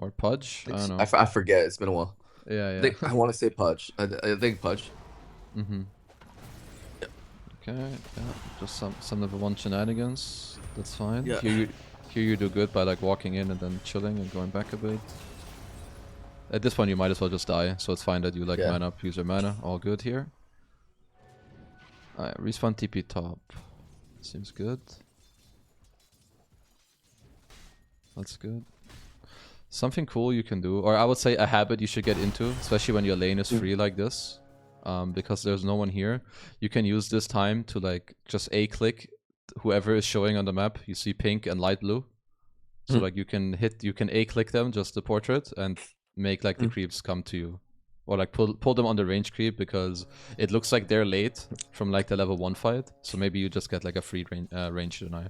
Or Pudge? I don't know. I forget. It's been a while. Yeah. I want to say Pudge. I think Pudge. Mm-hmm. Okay, yeah, just some level 1 shenanigans. That's fine. Yeah. Here you do good by like walking in and then chilling and going back a bit. At this point you might as well just die, so it's fine that you like mana up, use your mana. All good here. Alright, respawn TP top. Seems good. That's good. Something cool you can do, or I would say a habit you should get into, especially when your lane is free like this. Because there's no one here. You can use this time to like just A-click whoever is showing on the map. You see pink and light blue. So like you can A-click them, just the portrait, and make like the creeps come to you. Or like pull them on the range creep, because it looks like they're late from like the level 1 fight. So maybe you just get like a free range deny.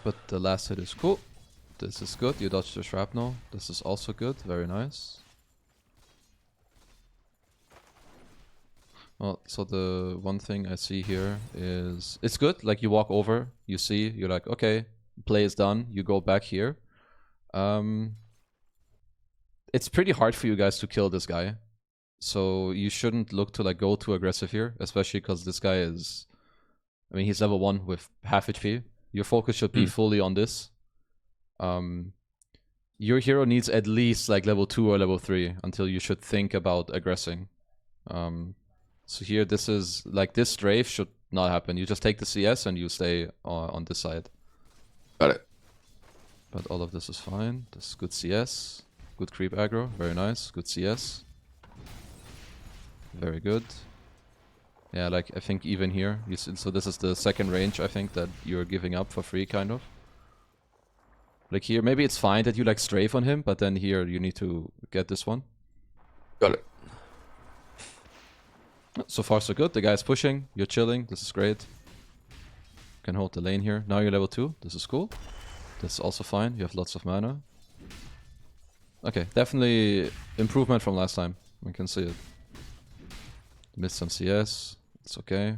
But the last hit is cool. This is good. You dodged the shrapnel. This is also good. Very nice. Well, so the one thing I see here is it's good. Like you walk over, you see, you're like, okay, play is done. You go back here. It's pretty hard for you guys to kill this guy, so you shouldn't look to like go too aggressive here, especially because this guy is, I mean, he's level 1 with half HP. Your focus should be fully on this. Your hero needs at least like level 2 or level 3 until you should think about aggressing. So here, this is like this strafe should not happen. You just take the CS and you stay on this side. Got it. But all of this is fine. This is good CS. Good creep aggro. Very nice. Good CS. Very good. Yeah, like I think even here, you see, so this is the second range I think that you're giving up for free, kind of. Like here, maybe it's fine that you like strafe on him, but then here you need to get this one. Got it. So far so good. The guy's pushing. You're chilling. This is great. Can hold the lane here. Now you're level 2. This is cool. This is also fine. You have lots of mana. Okay, definitely improvement from last time. We can see it. Missed some CS. It's okay.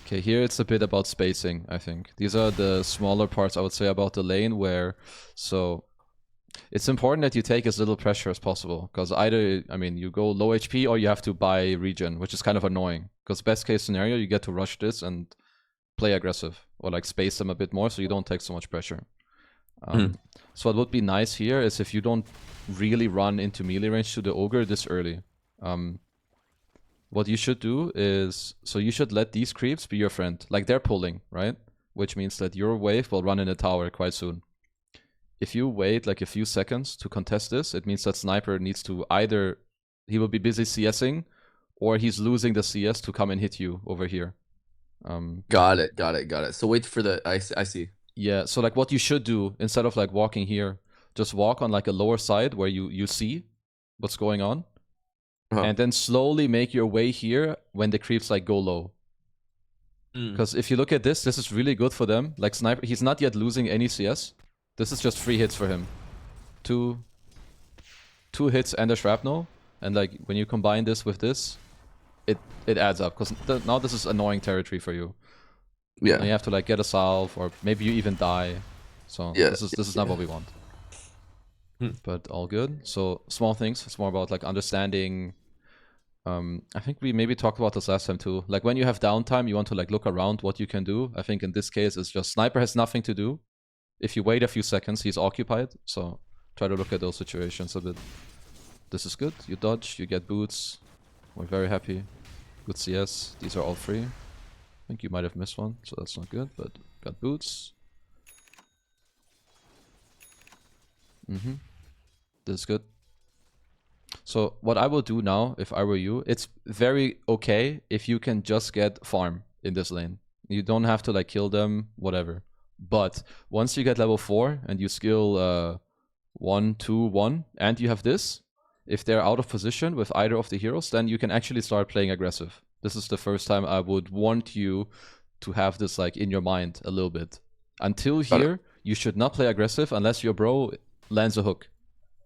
Okay, here it's a bit about spacing, I think. These are the smaller parts I would say about the lane where... So... It's important that you take as little pressure as possible, because either, I mean, you go low HP or you have to buy regen, which is kind of annoying. Because best case scenario, you get to rush this and play aggressive, or like space them a bit more so you don't take so much pressure. So what would be nice here is if you don't really run into melee range to the ogre this early. What you should do is, so you should let these creeps be your friend. Like they're pulling, right? Which means that your wave will run in the tower quite soon. If you wait like a few seconds to contest this, it means that sniper needs to either, he will be busy CSing, or he's losing the CS to come and hit you over here. Got it. So wait for the, I see. Yeah, so like what you should do, instead of like walking here, just walk on like a lower side where you see what's going on. And then slowly make your way here when the creeps like go low. Because if you look at this, this is really good for them. Like sniper, he's not yet losing any CS. This is just free hits for him. Two hits and a shrapnel. And like when you combine this with this, it adds up. Because now this is annoying territory for you. Yeah. And you have to like get a salve, or maybe you even die. So yeah, this is not what we want. But all good. So small things. It's more about like understanding. I think we maybe talked about this last time too. Like when you have downtime, you want to like look around what you can do. I think in this case, it's just sniper has nothing to do. If you wait a few seconds, he's occupied. So try to look at those situations a bit. This is good. You dodge, you get boots. We're very happy. Good CS. These are all free. I think you might have missed one, so that's not good, but got boots. This is good. So what I will do now, if I were you, it's very okay if you can just get farm in this lane. You don't have to like kill them, whatever. But once you get level 4 and you skill 1, 2, 1, and you have this, if they're out of position with either of the heroes, then you can actually start playing aggressive. This is the first time I would want you to have this like in your mind a little bit. Until here, you should not play aggressive unless your bro lands a hook.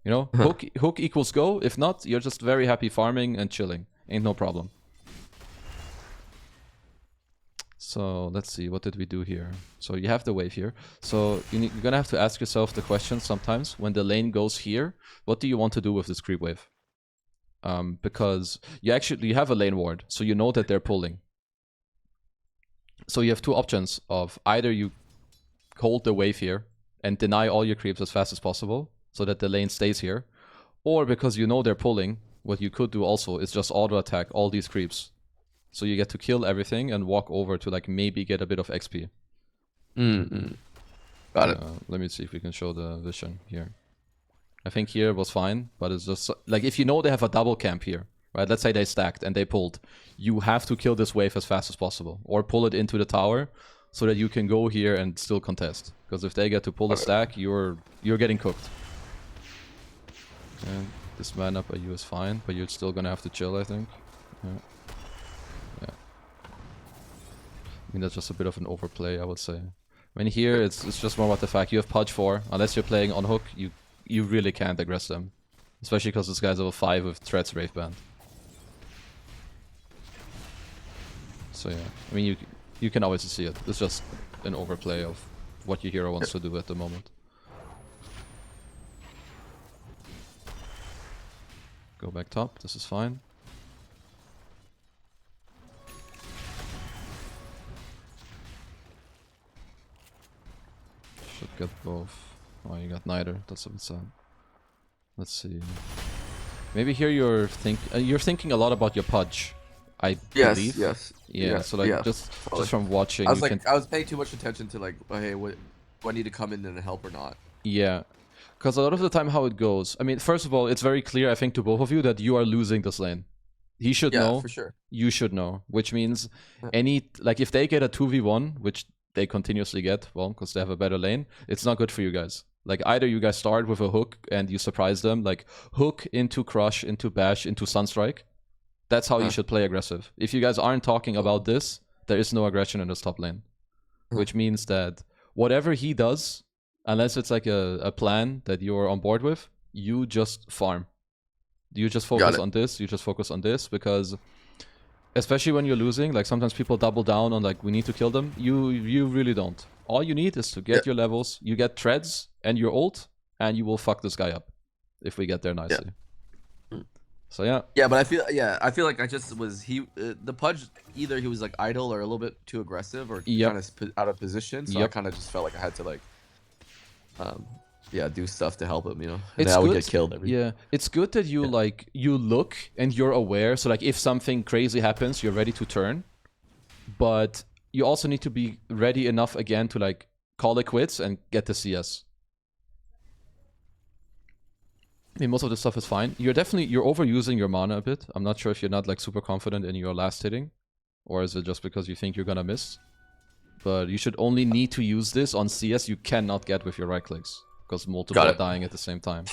You know, hook equals go. If not, you're just very happy farming and chilling. Ain't no problem. So let's see, what did we do here? So you have the wave here. So you're gonna have to ask yourself the question sometimes, when the lane goes here, what do you want to do with this creep wave? Because you have a lane ward, so you know that they're pulling. So you have two options of either you hold the wave here and deny all your creeps as fast as possible so that the lane stays here, or because you know they're pulling, what you could do also is just auto attack all these creeps. So you get to kill everything and walk over to like maybe get a bit of XP. Got it. Let me see if we can show the vision here. I think here was fine, but it's just like if you know they have a double camp here, right? Let's say they stacked and they pulled. You have to kill this wave as fast as possible or pull it into the tower so that you can go here and still contest. Because if they get to pull the stack, you're getting cooked. And this mana by you is fine, but you're still gonna have to chill, I think. Yeah. I mean, that's just a bit of an overplay, I would say. I mean, here, it's just more about the fact you have Pudge 4. Unless you're playing on hook, you really can't aggress them. Especially because this guy's level 5 with Threats Wraith Band. So yeah, I mean, you can always see it. It's just an overplay of what your hero wants to do at the moment. Go back top, this is fine. Should get both. Oh, you got neither. That's a bit sad. Let's see. Maybe here you're thinking a lot about your Pudge. I believe. Yes. Yeah. So like just from watching, I was paying too much attention to like, oh, hey, what do I need to come in and help or not? Yeah. Because a lot of the time how it goes, I mean, first of all, it's very clear, I think, to both of you that you are losing this lane. He should know. Yeah, for sure. You should know. Which means if they get a 2v1, which they continuously get, well, because they have a better lane, it's not good for you guys. Like, either you guys start with a hook and you surprise them, like, hook into crush, into bash, into sunstrike. That's how you should play aggressive. If you guys aren't talking about this, there is no aggression in this top lane. Which means that whatever he does, unless it's like a plan that you're on board with, you just farm. You just focus on this, you just focus on this, because especially when you're losing, like sometimes people double down on like, we need to kill them. You really don't. All you need is to get your levels, you get treads and your ult, and you will fuck this guy up if we get there nicely. So yeah. Yeah, but I feel like I just was the Pudge, either he was like idle or a little bit too aggressive or kind of out of position. So I kind of just felt like I had to like do stuff to help him, you know. And it's now good. We get killed it's good that you like you look and you're aware, so like if something crazy happens, you're ready to turn. But you also need to be ready enough again to like call it quits and get the CS. I mean, most of the stuff is fine. You're overusing your mana a bit. I'm not sure if you're not like super confident in your last hitting, or is it just because you think you're gonna miss? But you should only need to use this on CS you cannot get with your right clicks, because multiple are dying at the same time.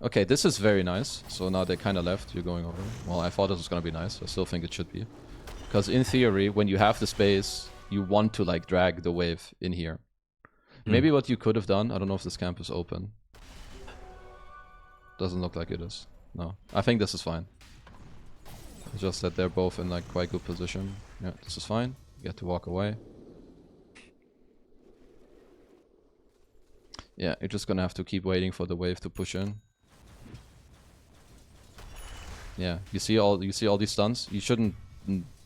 Okay, this is very nice. So now they kind of left. You're going over. Well, I thought this was gonna be nice. I still think it should be, because in theory, when you have the space, you want to like drag the wave in here. Maybe what you could have done. I don't know if this camp is open. Doesn't look like it is. No, I think this is fine. It's just that they're both in like quite good position. Yeah, this is fine. You get to walk away. Yeah, you're just gonna have to keep waiting for the wave to push in. Yeah, you see all these stuns. You shouldn't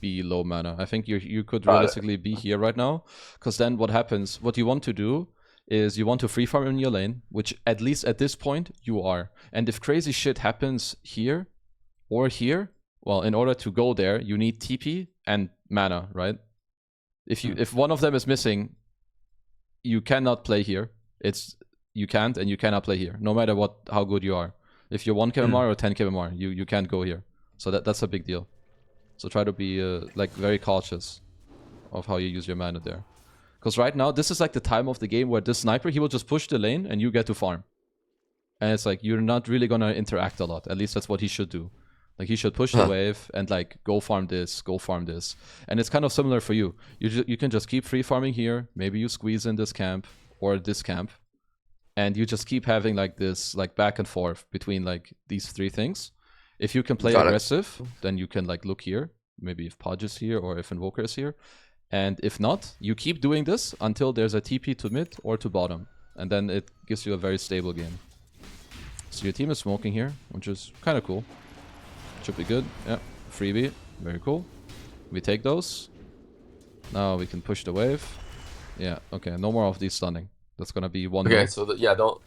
be low mana. I think you could realistically be here right now, because then what happens? What you want to do is you want to free farm in your lane, which at least at this point you are. And if crazy shit happens here or here, well, in order to go there, you need TP and mana, right? If one of them is missing, you cannot play here. You can't and you cannot play here, no matter how good you are. If you're 1 KMR or 10 KMR, you can't go here. So that's a big deal. So try to be like very cautious of how you use your mana there. Because right now, this is like the time of the game where this sniper, he will just push the lane and you get to farm. And it's like, you're not really gonna interact a lot. At least that's what he should do. Like, he should push the wave and like, go farm this, go farm this. And it's kind of similar for you. You can just keep free farming here. Maybe you squeeze in this camp or this camp. And you just keep having like this like back and forth between like these three things. If you can play aggressive, then you can like look here. Maybe if Pudge is here or if Invoker is here. And if not, you keep doing this until there's a TP to mid or to bottom. And then it gives you a very stable game. So your team is smoking here, which is kind of cool. Should be good. Yeah, freebie. Very cool. We take those. Now we can push the wave. Yeah, okay. No more of these stunning. That's gonna be one. Okay, so yeah, don't.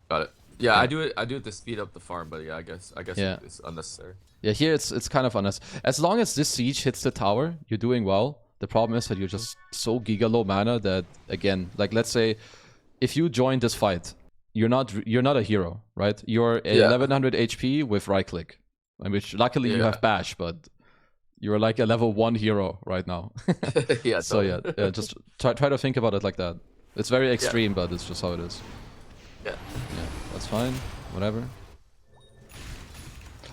Got it. Yeah, I do it to speed up the farm, but yeah, I guess yeah. it's unnecessary. Yeah, here it's kind of unnecessary. As long as this siege hits the tower, you're doing well. The problem is that you're just so giga low mana that, again, like let's say if you join this fight, you're not a hero, right? You're 1100 HP with right click, which luckily you have bash, but you're like a level 1 hero right now. Yeah. So yeah, just try to think about it like that. It's very extreme, but it's just how it is. Yeah, that's fine. Whatever.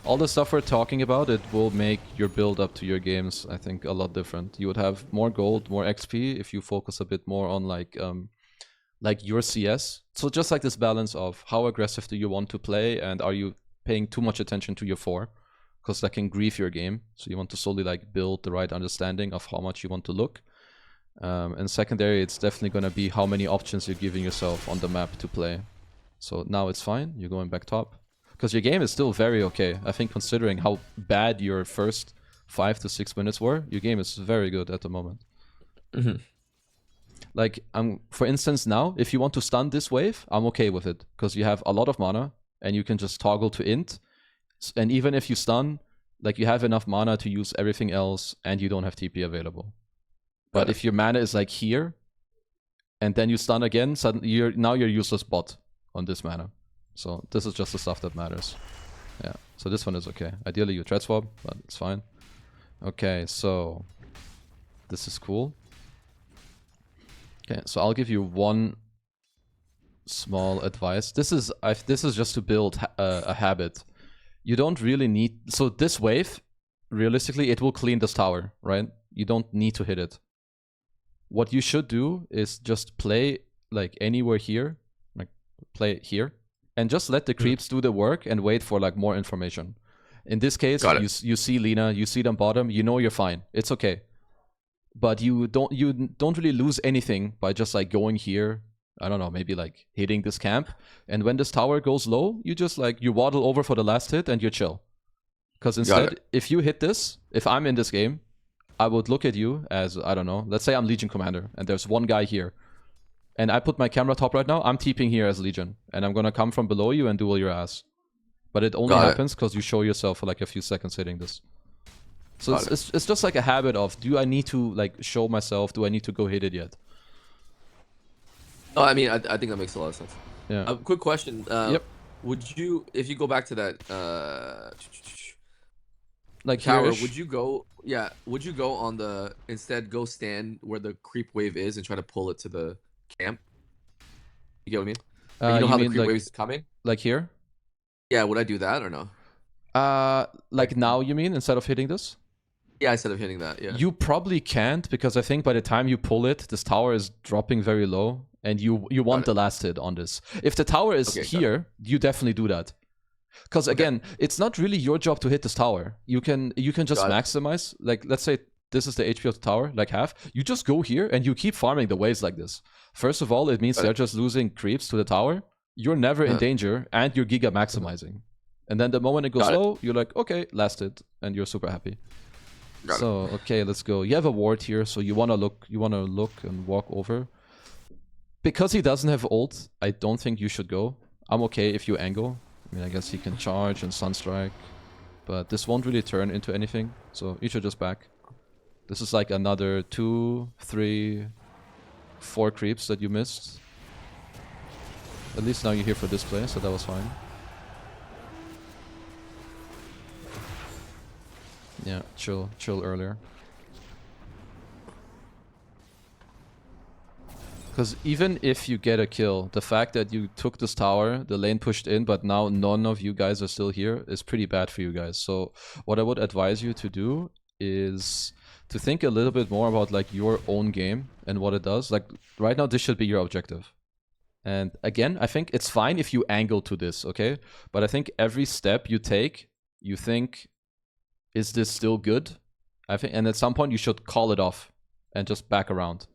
All the stuff we're talking about, it will make your build up to your games, I think, a lot different. You would have more gold, more XP if you focus a bit more on like your CS. So just like this balance of how aggressive do you want to play, and are you paying too much attention to your 4? Because that can grief your game. So you want to slowly like build the right understanding of how much you want to look. And secondary, it's definitely going to be how many options you're giving yourself on the map to play. So now it's fine. You're going back top. Because your game is still very okay. I think considering how bad your first 5 to 6 minutes were, your game is very good at the moment. Like, for instance now, if you want to stun this wave, I'm okay with it. Because you have a lot of mana, and you can just toggle to int. And even if you stun, like you have enough mana to use everything else, and you don't have TP available. But if your mana is like here, and then you stun again, suddenly you're useless bot on this mana. So this is just the stuff that matters. Yeah, so this one is okay. Ideally you thread swap, but it's fine. Okay, so this is cool. Okay, so I'll give you one small advice. This is just to build a habit. You don't really need... So this wave, realistically, it will clean this tower, right? You don't need to hit it. What you should do is just play like anywhere here. Like play here. And just let the creeps do the work and wait for like more information. In this case, you see Lina, you see them bottom, you know you're fine. It's okay. But you don't really lose anything by just like going here. I don't know, maybe like hitting this camp. And when this tower goes low, you just like you waddle over for the last hit and you chill. Because instead, if you hit this, if I'm in this game, I would look at you as, I don't know, let's say I'm Legion Commander and there's one guy here. And I put my camera top right now, I'm TPing here as Legion. And I'm gonna come from below you and duel your ass. But it only happens because you show yourself for like a few seconds hitting this. So it's just like a habit of, do I need to like show myself? Do I need to go hit it yet? Oh, I mean, I think that makes a lot of sense. Yeah. Quick question. Would you, if you go back to that like tower, here-ish? would you go? Yeah, would you go on the instead go stand where the creep wave is and try to pull it to the camp? You get what I mean? You know how the creep like, wave is coming? Like here? Yeah, would I do that or no? Like now you mean, instead of hitting this? Yeah, instead of hitting that, yeah. You probably can't, because I think by the time you pull it, this tower is dropping very low, and you want the last hit on this. If the tower is here, you definitely do that. Because again, it's not really your job to hit this tower. You can just maximize. Like, let's say this is the HP of the tower, like half. You just go here and you keep farming the waves like this. First of all, it means they're just losing creeps to the tower. You're never in danger, and you're giga maximizing. And then the moment it goes low, you're like, okay, last hit, and you're super happy. So okay, let's go. You have a ward here, so you wanna look and walk over. Because he doesn't have ult, I don't think you should go. I'm okay if you angle. I mean, I guess he can charge and sunstrike, but this won't really turn into anything, so you should just back. This is like another 2, 3, 4 creeps that you missed. At least now you're here for this play, so that was fine. Yeah, chill earlier. Because even if you get a kill, the fact that you took this tower, the lane pushed in, but now none of you guys are still here, is pretty bad for you guys. So what I would advise you to do is to think a little bit more about like your own game and what it does. Like right now, this should be your objective. And again, I think it's fine if you angle to this, okay? But I think every step you take, you think, is this still good? I think, and at some point you should call it off and just back around.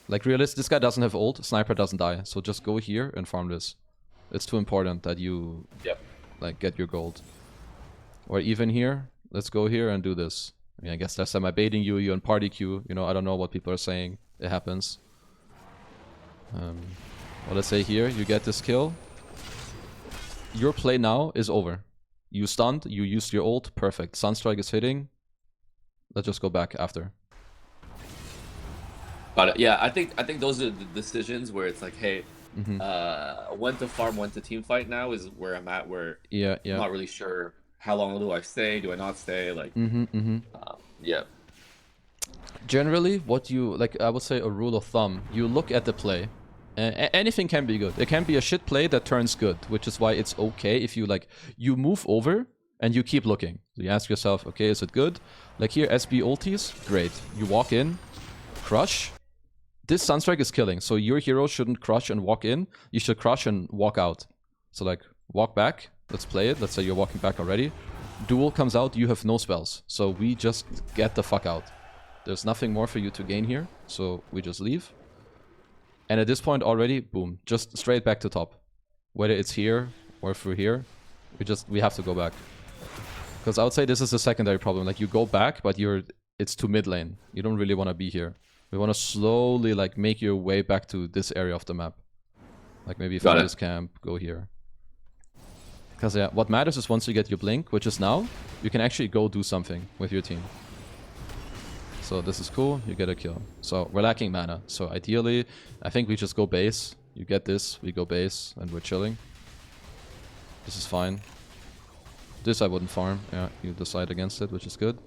Like realist, this guy doesn't have ult, sniper doesn't die, so just go here and farm this. It's too important that you like get your gold. Or even here, let's go here and do this. I mean, I guess that's baiting you, you're in party queue, you know, I don't know what people are saying. It happens. Well, let's say here, you get this kill. Your play now is over. You stunned, you used your ult, perfect. Sunstrike is hitting. Let's just go back after. Got it. Yeah, I think those are the decisions where it's like, hey, when to farm, when to team fight now is where I'm at, where I'm not really sure how long do I stay, do I not stay, like, yeah. Generally, what you, like, I would say a rule of thumb, you look at the play. Anything can be good. It can be a shit play that turns good, which is why it's okay if you, like, you move over and you keep looking. So you ask yourself, okay, is it good? Like here, SB ultis, great. You walk in, crush. This Sunstrike is killing, so your hero shouldn't crush and walk in. You should crush and walk out. So like, walk back, let's play it. Let's say you're walking back already. Duel comes out, you have no spells. So we just get the fuck out. There's nothing more for you to gain here, so we just leave. And at this point already, boom, just straight back to top. Whether it's here or through here, we have to go back. Because I would say this is a secondary problem. Like you go back, but it's to mid lane. You don't really want to be here. We want to slowly like make your way back to this area of the map. Like maybe from this camp, go here. Because yeah, what matters is once you get your blink, which is now, you can actually go do something with your team. So this is cool, you get a kill. So we're lacking mana. So ideally, I think we just go base. You get this, we go base, and we're chilling. This is fine. This I wouldn't farm. Yeah, you decide against it, which is good.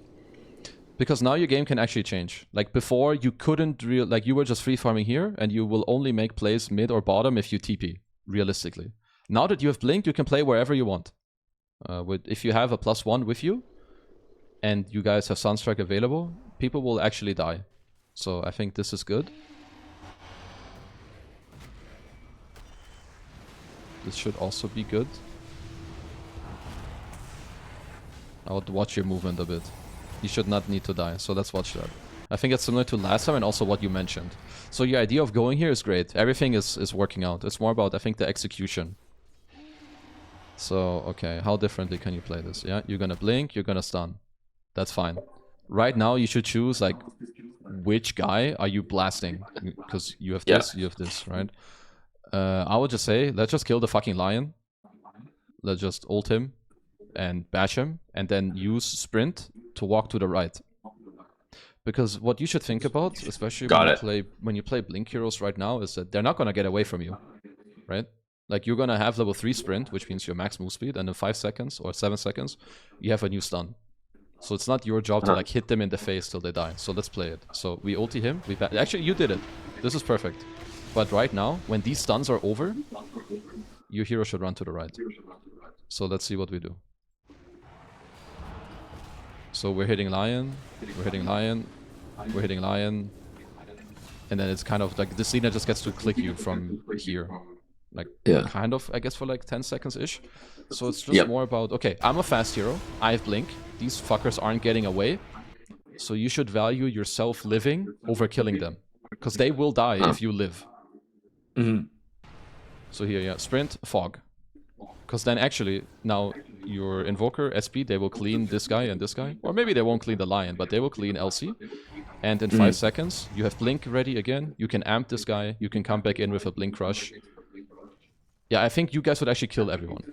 Because now your game can actually change. Like before, you couldn't like you were just free farming here, and you will only make plays mid or bottom if you TP, realistically. Now that you have blinked, you can play wherever you want. If you have a +1 with you, and you guys have Sunstrike available, people will actually die. So I think this is good. This should also be good. I would watch your movement a bit. You should not need to die, so let's watch that. I think it's similar to last time and also what you mentioned. So your idea of going here is great. Everything is working out. It's more about, I think, the execution. So, okay, how differently can you play this? Yeah, you're gonna blink, you're gonna stun. That's fine. Right now, you should choose, like, which guy are you blasting? Because you have this, you have this, right? I would just say, let's just kill the fucking lion. Let's just ult him and bash him, and then use sprint to walk to the right. Because what you should think about, especially when you play Blink heroes right now, is that they're not gonna get away from you, right? Like, you're gonna have level 3 sprint, which means your max move speed, and in 5 seconds or 7 seconds, you have a new stun. So it's not your job to like hit them in the face till they die. So let's play it. So we ulti him. Actually, you did it. This is perfect. But right now, when these stuns are over, your hero should run to the right. So let's see what we do. So we're hitting lion. We're hitting lion. We're hitting lion. And then it's kind of like this Lina just gets to click you from here. Like, kind of, I guess, for like 10 seconds-ish. So it's just more about, okay, I'm a fast hero. I have blink. These fuckers aren't getting away. So you should value yourself living over killing them. Because they will die if you live. So here, sprint, fog. Because then actually, now your invoker, SP, they will clean this guy and this guy. Or maybe they won't clean the lion, but they will clean LC. And in 5 seconds, you have blink ready again. You can amp this guy. You can come back in with a blink crush. Yeah, I think you guys would actually kill everyone.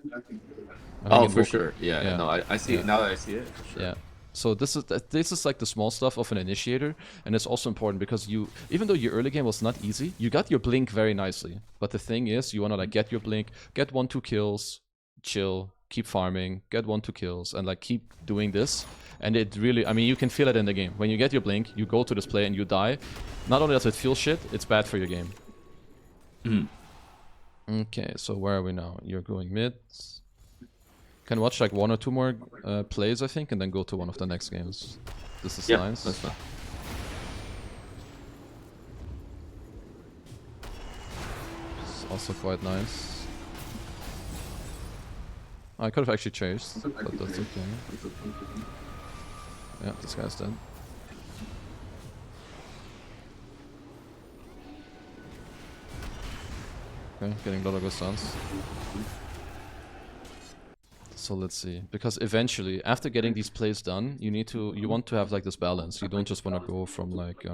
Oh, for sure. Yeah. No, I see it. Now that I see it, for sure. Yeah. So this is like the small stuff of an initiator, and it's also important because even though your early game was not easy, you got your blink very nicely. But the thing is, you want to like get your blink, get 1-2 kills, chill, keep farming, get 1-2 kills, and like keep doing this. And it really, I mean, you can feel it in the game. When you get your blink, you go to this play and you die. Not only does it feel shit, it's bad for your game. Okay, so where are we now? You're going mid. Can watch like 1 or 2 more plays, I think, and then go to one of the next games. This is nice. That's fine. It's also quite nice. I could have actually chased, but that's okay. Yeah, this guy's dead. Okay, getting a lot of good stuns. So let's see, because eventually, after getting these plays done, you want to have like this balance. You don't just want to go from like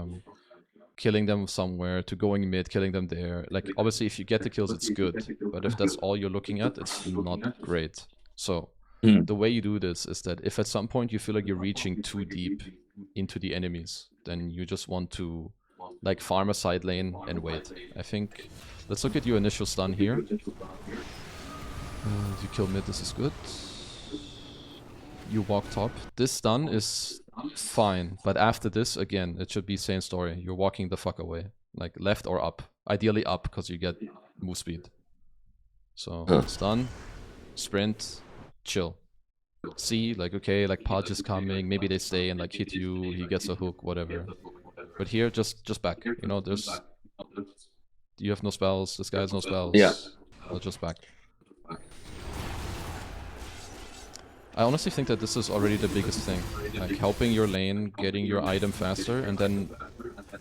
killing them somewhere to going mid, killing them there. Like obviously, if you get the kills, it's good, but if that's all you're looking at, it's not great. So the way you do this is that if at some point you feel like you're reaching too deep into the enemies, then you just want to like farm a side lane and wait. I think let's look at your initial stun here. You kill mid, this is good. You walk top. This stun is fine, but after this, again, it should be same story. You're walking the fuck away. Like left or up. Ideally up, because you get move speed. So, stun, sprint, chill. See, like, okay, like Podge is coming, maybe they stay and like hit you, he gets a hook, whatever. But here, just back. You know, there's... You have no spells, this guy has no spells. Yeah. I'll just back. I honestly think that this is already the biggest thing. Like helping your lane, getting your item faster, and then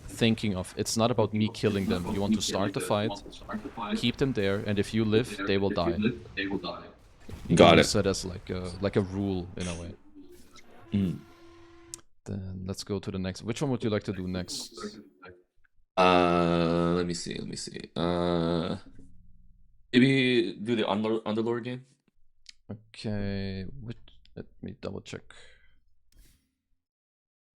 thinking of, it's not about me killing them. You want to start the fight, keep them there, and if you live, they will die. Got it. Use that as like a rule in a way. Then let's go to the next. Which one would you like to do next? Let me see. Maybe do the Underlord game. Okay, let me double check.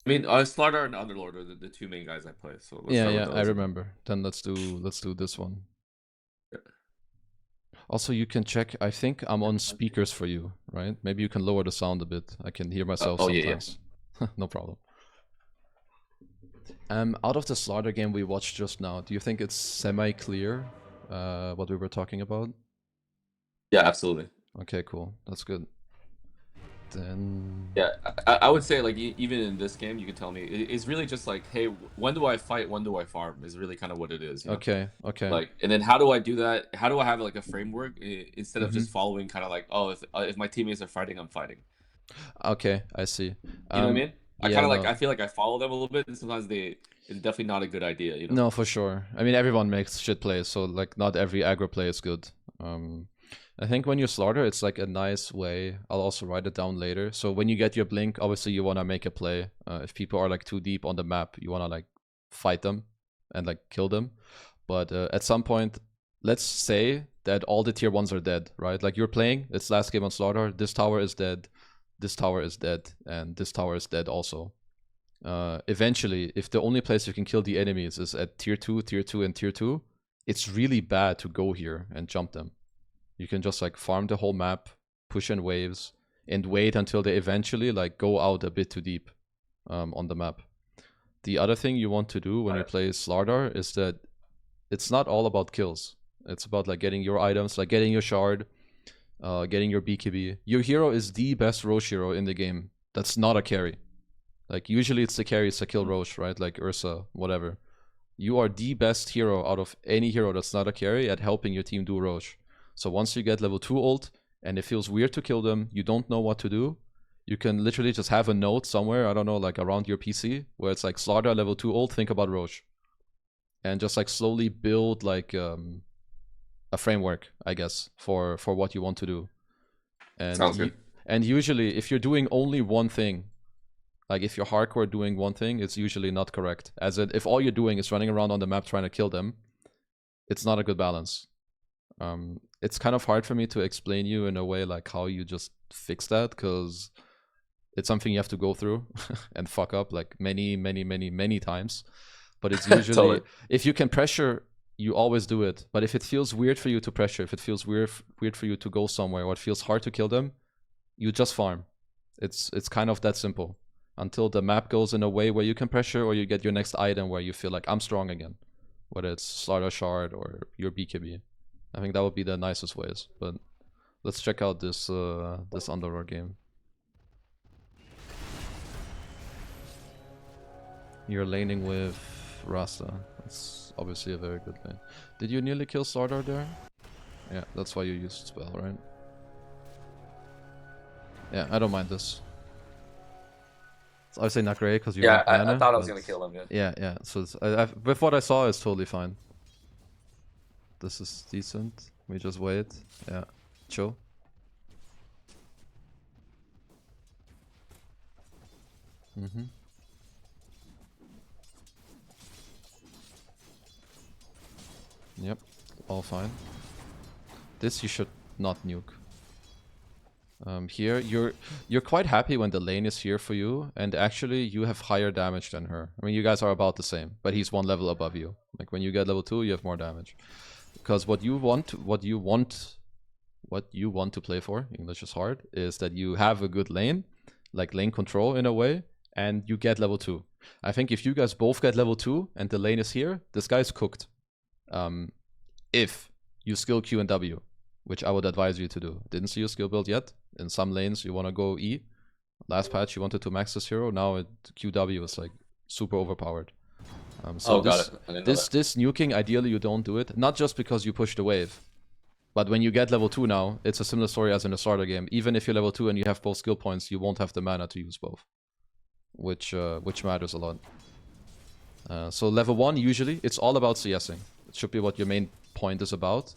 I mean, Slardar and Underlord are the two main guys I play. So let's yeah, I remember. Then let's do this one. Yeah. Also, you can check. I think I'm on speakers for you, right? Maybe you can lower the sound a bit. I can hear myself sometimes. Yeah. No problem. Out of the Slardar game we watched just now, do you think it's semi-clear what we were talking about? Yeah, absolutely. Okay, cool. That's good. Then... Yeah, I would say, like, even in this game, you can tell me, it's really just like, hey, when do I fight, when do I farm, is really kind of what it is. You know? Okay. Like, and then how do I do that? How do I have, like, a framework instead of just following kind of like, oh, if my teammates are fighting, I'm fighting. Okay, I see. You know what I mean? I yeah, kind of like, I feel like I follow them a little bit, and sometimes it's definitely not a good idea, you know? No, for sure. I mean, everyone makes shit plays, so, like, not every aggro play is good. I think when you Slardar, it's like a nice way. I'll also write it down later. So when you get your blink, obviously you want to make a play. If people are like too deep on the map, you want to like fight them and like kill them. But at some point, let's say that all the tier 1s are dead, right? Like you're playing, it's last game on Slardar, this tower is dead, this tower is dead, and this tower is dead also. Eventually, if the only place you can kill the enemies is at tier 2, and tier 2, it's really bad to go here and jump them. You can just like farm the whole map, push in waves, and wait until they eventually like go out a bit too deep on the map. The other thing you want to do when you play Slardar is that it's not all about kills. It's about like getting your items, like getting your shard, getting your BKB. Your hero is the best Roche hero in the game. That's not a carry. Like usually it's the carries that kill Roche, right? Like Ursa, whatever. You are the best hero out of any hero that's not a carry at helping your team do Roche. So once you get level 2 ult, and it feels weird to kill them, you don't know what to do, you can literally just have a note somewhere, I don't know, like around your PC, where it's like Slardar level 2 ult, think about Roche. And just like slowly build like a framework, I guess, for what you want to do. And sounds good. And usually, if you're doing only one thing, like if you're hardcore doing one thing, it's usually not correct. As if all you're doing is running around on the map trying to kill them, it's not a good balance. It's kind of hard for me to explain you in a way like how you just fix that, because it's something you have to go through and fuck up like many times. But it's usually Totally. If you can pressure, you always do it. But if it feels weird for you to pressure, if it feels weird for you to go somewhere, or it feels hard to kill them, you just farm. It's kind of that simple until the map goes in a way where you can pressure, or you get your next item where you feel like I'm strong again, whether it's Slardar Shard or your BKB. I think that would be the nicest ways, but let's check out this this Underlord game. You're laning with Rasta. That's obviously a very good lane. Did you nearly kill Slardar there? Yeah, that's why you used spell, right? Yeah, I don't mind this. It's obviously not great because you have mana, I thought I was gonna kill him. Yeah. So it's, with what I saw, it's totally fine. this is decent. We just wait. Yeah, chill. Yep, all fine. This you should not nuke. Here, you're quite happy when the lane is here for you, and actually you have higher damage than her. I mean, you guys are about the same, but he's 1 level above you. Like when you get level 2, you have more damage. Because what you want to play for, English is hard, is that you have a good lane, like lane control in a way, and you get level 2. I think if you guys both get level 2 and the lane is here, this guy's cooked. If you skill Q and W, which I would advise you to do. Didn't see your skill build yet. In some lanes, you want to go E. Last patch, you wanted to max this hero. Now QW is like super overpowered. So this nuking, ideally you don't do it. Not just because you push the wave. But when you get level 2 now, it's a similar story as in a Slardar game. Even if you're level 2 and you have both skill points, you won't have the mana to use both. Which matters a lot. So level 1, usually, it's all about CSing. It should be what your main point is about.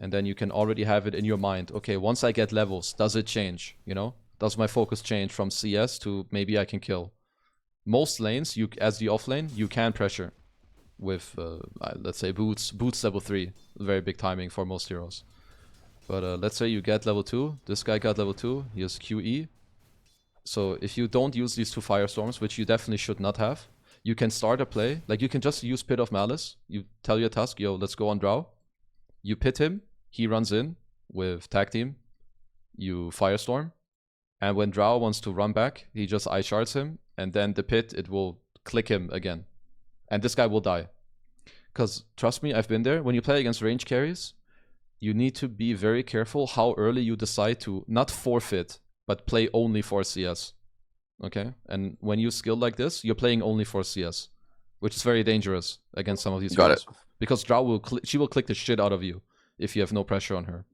And then you can already have it in your mind. Okay, once I get levels, does it change? You know? Does my focus change from CS to maybe I can kill? Most lanes, you as the offlane, you can pressure with, let's say, boots level 3. Very big timing for most heroes. But let's say you get level 2. This guy got level 2. He has QE. So if you don't use these 2 firestorms, which you definitely should not have, you can start a play. Like you can just use Pit of Malice. You tell your Tusk, yo, let's go on Drow. You pit him. He runs in with tag team. You firestorm. And when Drow wants to run back, he just eye shards him. And then the pit, it will click him again. And this guy will die. Because trust me, I've been there. When you play against range carries, you need to be very careful how early you decide to not forfeit, but play only for CS. Okay? And when you skill like this, you're playing only for CS. Which is very dangerous against some of these heroes. Because Drow will she will click the shit out of you if you have no pressure on her.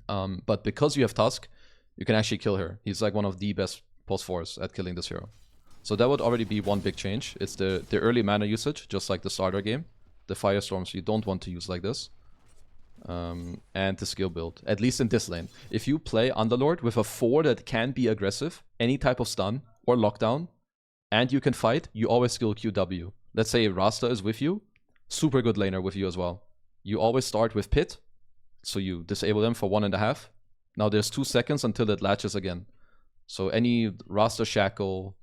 But because you have Tusk, you can actually kill her. He's like one of the best post-4s at killing this hero. So that would already be one big change. It's the early mana usage, just like the Slardar game. The firestorms you don't want to use like this. And the skill build, at least in this lane. If you play Underlord with a 4 that can be aggressive, any type of stun or lockdown, and you can fight, you always skill QW. Let's say Rasta is with you, super good laner with you as well. You always start with Pit, so you disable them for 1.5. Now there's 2 seconds until it latches again. So any Rasta Shackle,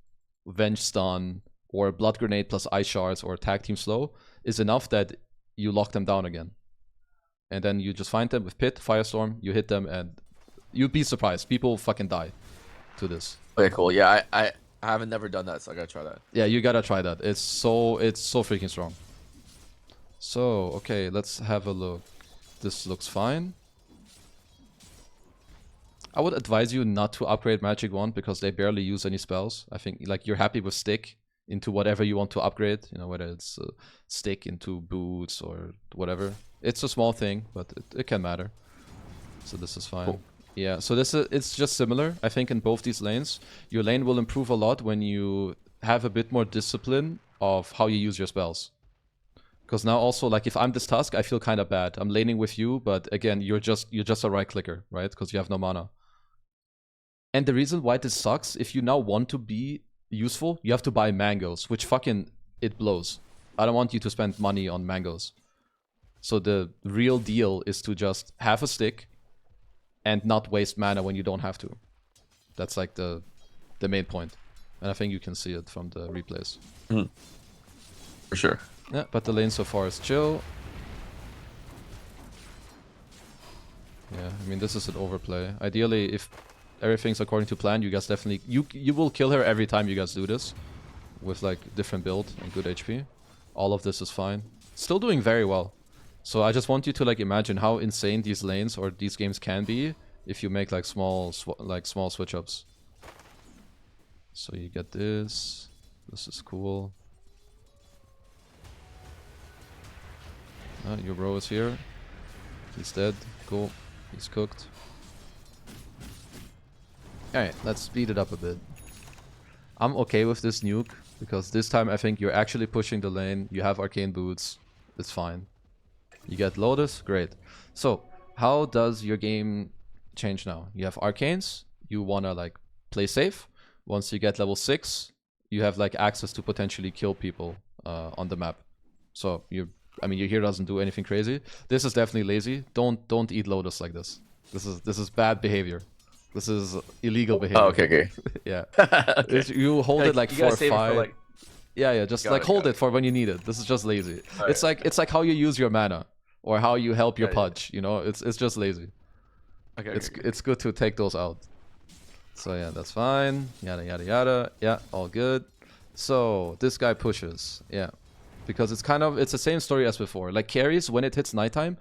Venge Stun, or Blood Grenade plus Ice Shards or Tag Team Slow is enough that you lock them down again. And then you just find them with Pit, Firestorm, you hit them, and you'd be surprised. People fucking die to this. Okay, cool. Yeah, I haven't never done that, so I gotta try that. Yeah, you gotta try that. It's so freaking strong. So, okay, let's have a look. This looks fine. I would advise you not to upgrade Magic Wand because they barely use any spells. I think like you're happy with Stick into whatever you want to upgrade. You know, whether it's Stick into Boots or whatever. It's a small thing, but it can matter. So this is fine. Cool. Yeah, so it's just similar. I think in both these lanes, your lane will improve a lot when you have a bit more discipline of how you use your spells. Because now also, like, if I'm this Tusk, I feel kind of bad. I'm laning with you, but again, you're just a right clicker, right? Because you have no mana. And the reason why this sucks, if you now want to be useful, you have to buy mangoes, which fucking, it blows. I don't want you to spend money on mangoes. So the real deal is to just have a stick and not waste mana when you don't have to. That's like the main point. And I think you can see it from the replays. For sure. Yeah, but the lane so far is chill. Yeah, I mean, this is an overplay. Ideally, if everything's according to plan, you guys definitely... You will kill her every time you guys do this. With, like, different build and good HP. All of this is fine. Still doing very well. So I just want you to, like, imagine how insane these lanes or these games can be if you make, like, small switch-ups. So you get this. This is cool. Your bro is here. He's dead. Cool. He's cooked. Alright, let's speed it up a bit. I'm okay with this nuke, because this time I think you're actually pushing the lane. You have arcane boots. It's fine. You get Lotus, great. So how does your game change now? You have arcanes, you wanna like play safe. Once you get level 6, you have like access to potentially kill people on the map. So your hero doesn't do anything crazy. This is definitely lazy. Don't eat Lotus like this. This is bad behavior. This is illegal behavior. Oh, okay. Yeah. Okay. You hold it like 4 or 5. Yeah, just Got like it, hold got it for when you need it. This is just lazy. All It's like how you use your mana or how you help your pudge. You know, it's just lazy. Okay. It's good to take those out. So yeah, that's fine. Yada yada yada. Yeah, all good. So this guy pushes. Yeah, because it's the same story as before. Like carries, when it hits nighttime,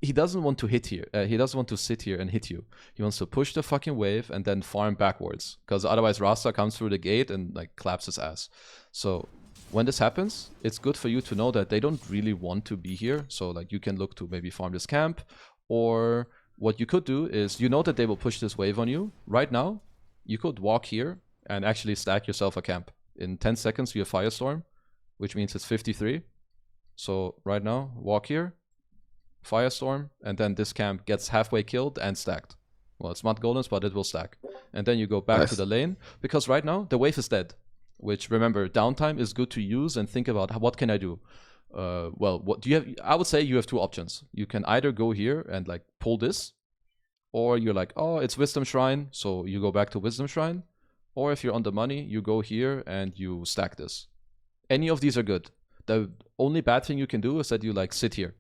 he doesn't want to hit here. He doesn't want to sit here and hit you. He wants to push the fucking wave and then farm backwards, because otherwise Rasta comes through the gate and like claps his ass. So when this happens, it's good for you to know that they don't really want to be here. So like you can look to maybe farm this camp, or what you could do is, you know that they will push this wave on you. Right now, you could walk here and actually stack yourself a camp. In 10 seconds, you have Firestorm, which means it's 53. So right now, walk here, Firestorm, and then this camp gets halfway killed and stacked. Well, it's not golems, but it will stack. And then you go back to the lane, because right now, the wave is dead. Which, remember, downtime is good to use and think about, what can I do? Well, what do you have? I would say you have 2 options. You can either go here and like pull this, or you're like, oh, it's Wisdom Shrine, so you go back to Wisdom Shrine. Or if you're on the money, you go here and you stack this. Any of these are good. The only bad thing you can do is that you like sit here,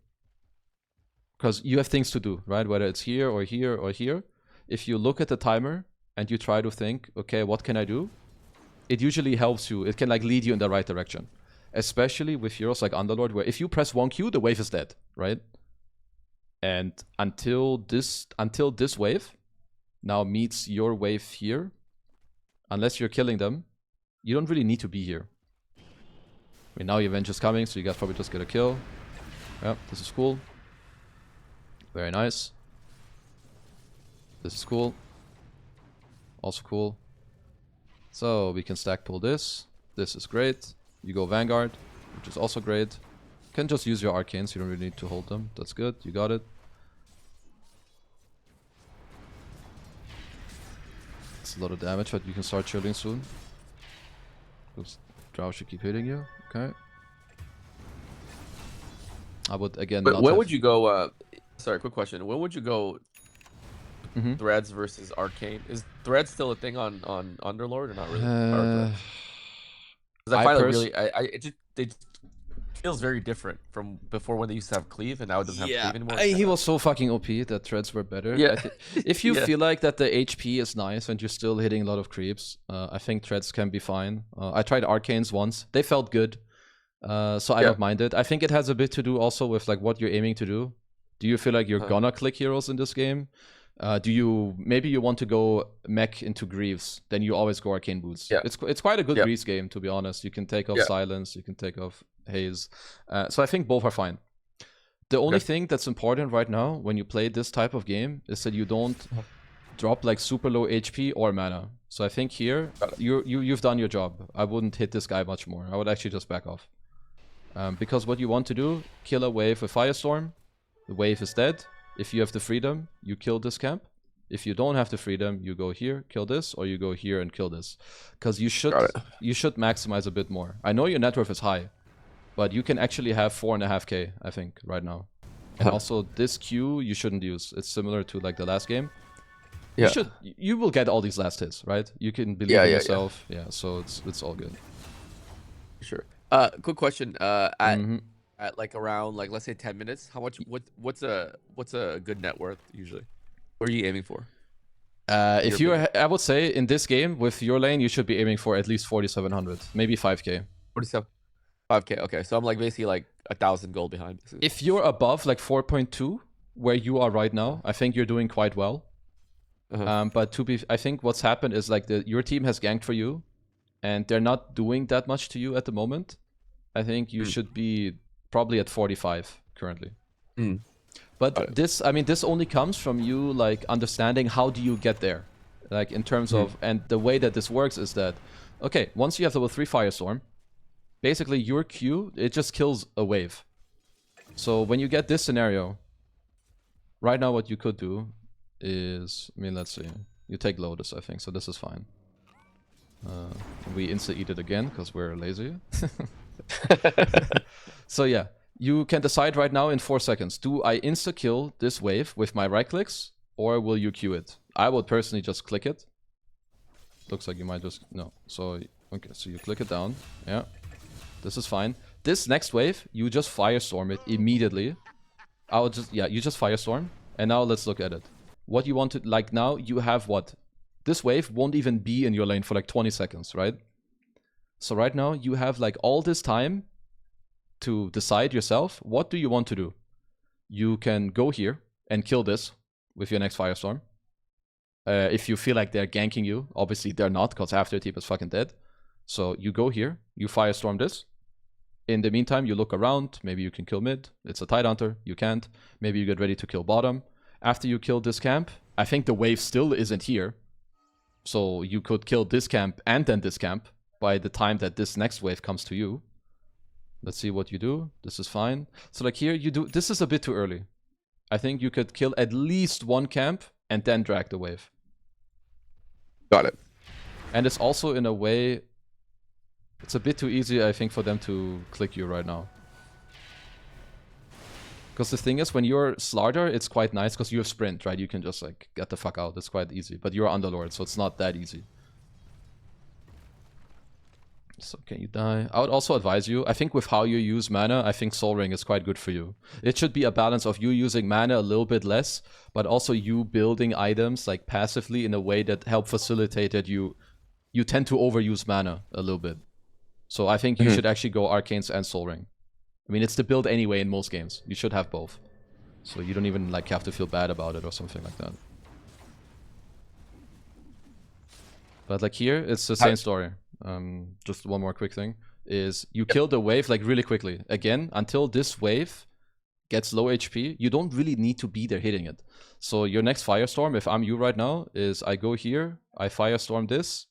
because you have things to do, right? Whether it's here or here or here. If you look at the timer and you try to think, okay, what can I do? It usually helps you. It can like lead you in the right direction. Especially with heroes like Underlord, where if you press 1Q, the wave is dead, right? And until this wave now meets your wave here, unless you're killing them, you don't really need to be here. I mean, now your Avenge is coming, so you guys probably just get a kill. Yeah, this is cool. Very nice. This is cool. Also cool. So we can stack pull this. This is great. You go Vanguard, which is also great. You can just use your arcanes, you don't really need to hold them. That's good, you got it. It's a lot of damage, but you can start chilling soon. Because Drow should keep hitting you. Okay. I would again. But when would you go? Sorry, quick question. When would you go? Threads versus arcane. Is threads still a thing on Underlord or not really? Because I find it really, it feels very different from before, when they used to have cleave, and now it doesn't have cleave anymore. He was so fucking OP that threads were better. Yeah. If you feel like that the HP is nice and you're still hitting a lot of creeps, I think threads can be fine. I tried arcanes once; they felt good, so I don't mind it. I think it has a bit to do also with like what you're aiming to do. Do you feel like you're gonna click heroes in this game? Maybe you want to go mech into Greaves, then you always go arcane boots. Yeah. It's quite a good Greaves game, to be honest. You can take off silence, you can take off haze. So I think both are fine. The only thing that's important right now when you play this type of game is that you don't drop like super low HP or mana. So I think here you've done your job. I wouldn't hit this guy much more. I would actually just back off. Because what you want to do, kill a wave with Firestorm. The wave is dead. If you have the freedom, you kill this camp. If you don't have the freedom, you go here, kill this, or you go here and kill this. Because you should maximize a bit more. I know your net worth is high, but you can actually have 4.5k, I think, right now. And also, this Q you shouldn't use. It's similar to like the last game. You will get all these last hits, right? You can believe in yourself. Yeah, so it's all good. Sure. Quick question. At like around like let's say 10 minutes, how much? What's a good net worth usually? What are you aiming for? I would say in this game with your lane, you should be aiming for at least 4,700, maybe 5k. 47, 5k. Okay, so I'm like basically like 1,000 gold behind. If you're above like 4.2, where you are right now, I think you're doing quite well. But I think what's happened is like your team has ganked for you, and they're not doing that much to you at the moment. I think you should be probably at 45 currently. But this only comes from you like understanding how do you get there, like in terms of, and the way that this works is that, okay, once you have level 3 Firestorm, basically your Q, it just kills a wave. So when you get this scenario, right now what you could do is, I mean, let's see. You take Lotus, I think, so this is fine. We insta-eat it again, because we're lazy. So yeah, you can decide right now in 4 seconds. Do I insta-kill this wave with my right clicks, or will you queue it? I would personally just click it. Looks like you might just... No. So, okay, so you click it down. Yeah. This is fine. This next wave, you just firestorm it immediately. I would just... Yeah, you just firestorm. And now let's look at it. What you want to... Like now, you have what? This wave won't even be in your lane for like 20 seconds, right? So right now, you have like all this time to decide yourself, what do you want to do? You can go here and kill this with your next firestorm. If you feel like they're ganking you, obviously they're not, because half their team is fucking dead. So you go here, you firestorm this. In the meantime, you look around, maybe you can kill mid. It's a Tidehunter, you can't. Maybe you get ready to kill bottom. After you kill this camp, I think the wave still isn't here. So you could kill this camp and then this camp by the time that this next wave comes to you. Let's see what you do. This is fine. So like here, you do... This is a bit too early. I think you could kill at least one camp and then drag the wave. Got it. And it's also in a way... It's a bit too easy, I think, for them to click you right now. Because the thing is, when you're Slardar, it's quite nice because you have sprint, right? You can just like get the fuck out. It's quite easy. But you're Underlord, so it's not that easy. So can you die? I would also advise you, I think with how you use mana, I think Soul Ring is quite good for you. It should be a balance of you using mana a little bit less, but also you building items like passively in a way that help facilitate that you tend to overuse mana a little bit. So I think you should actually go Arcanes and Soul Ring. I mean, it's the build anyway in most games. You should have both. So you don't even like have to feel bad about it or something like that. But like here, it's the same story. Just one more quick thing is you kill the wave like really quickly. Again, until this wave gets low HP, you don't really need to be there hitting it. So your next firestorm, if I'm you right now, is I go here, I firestorm this,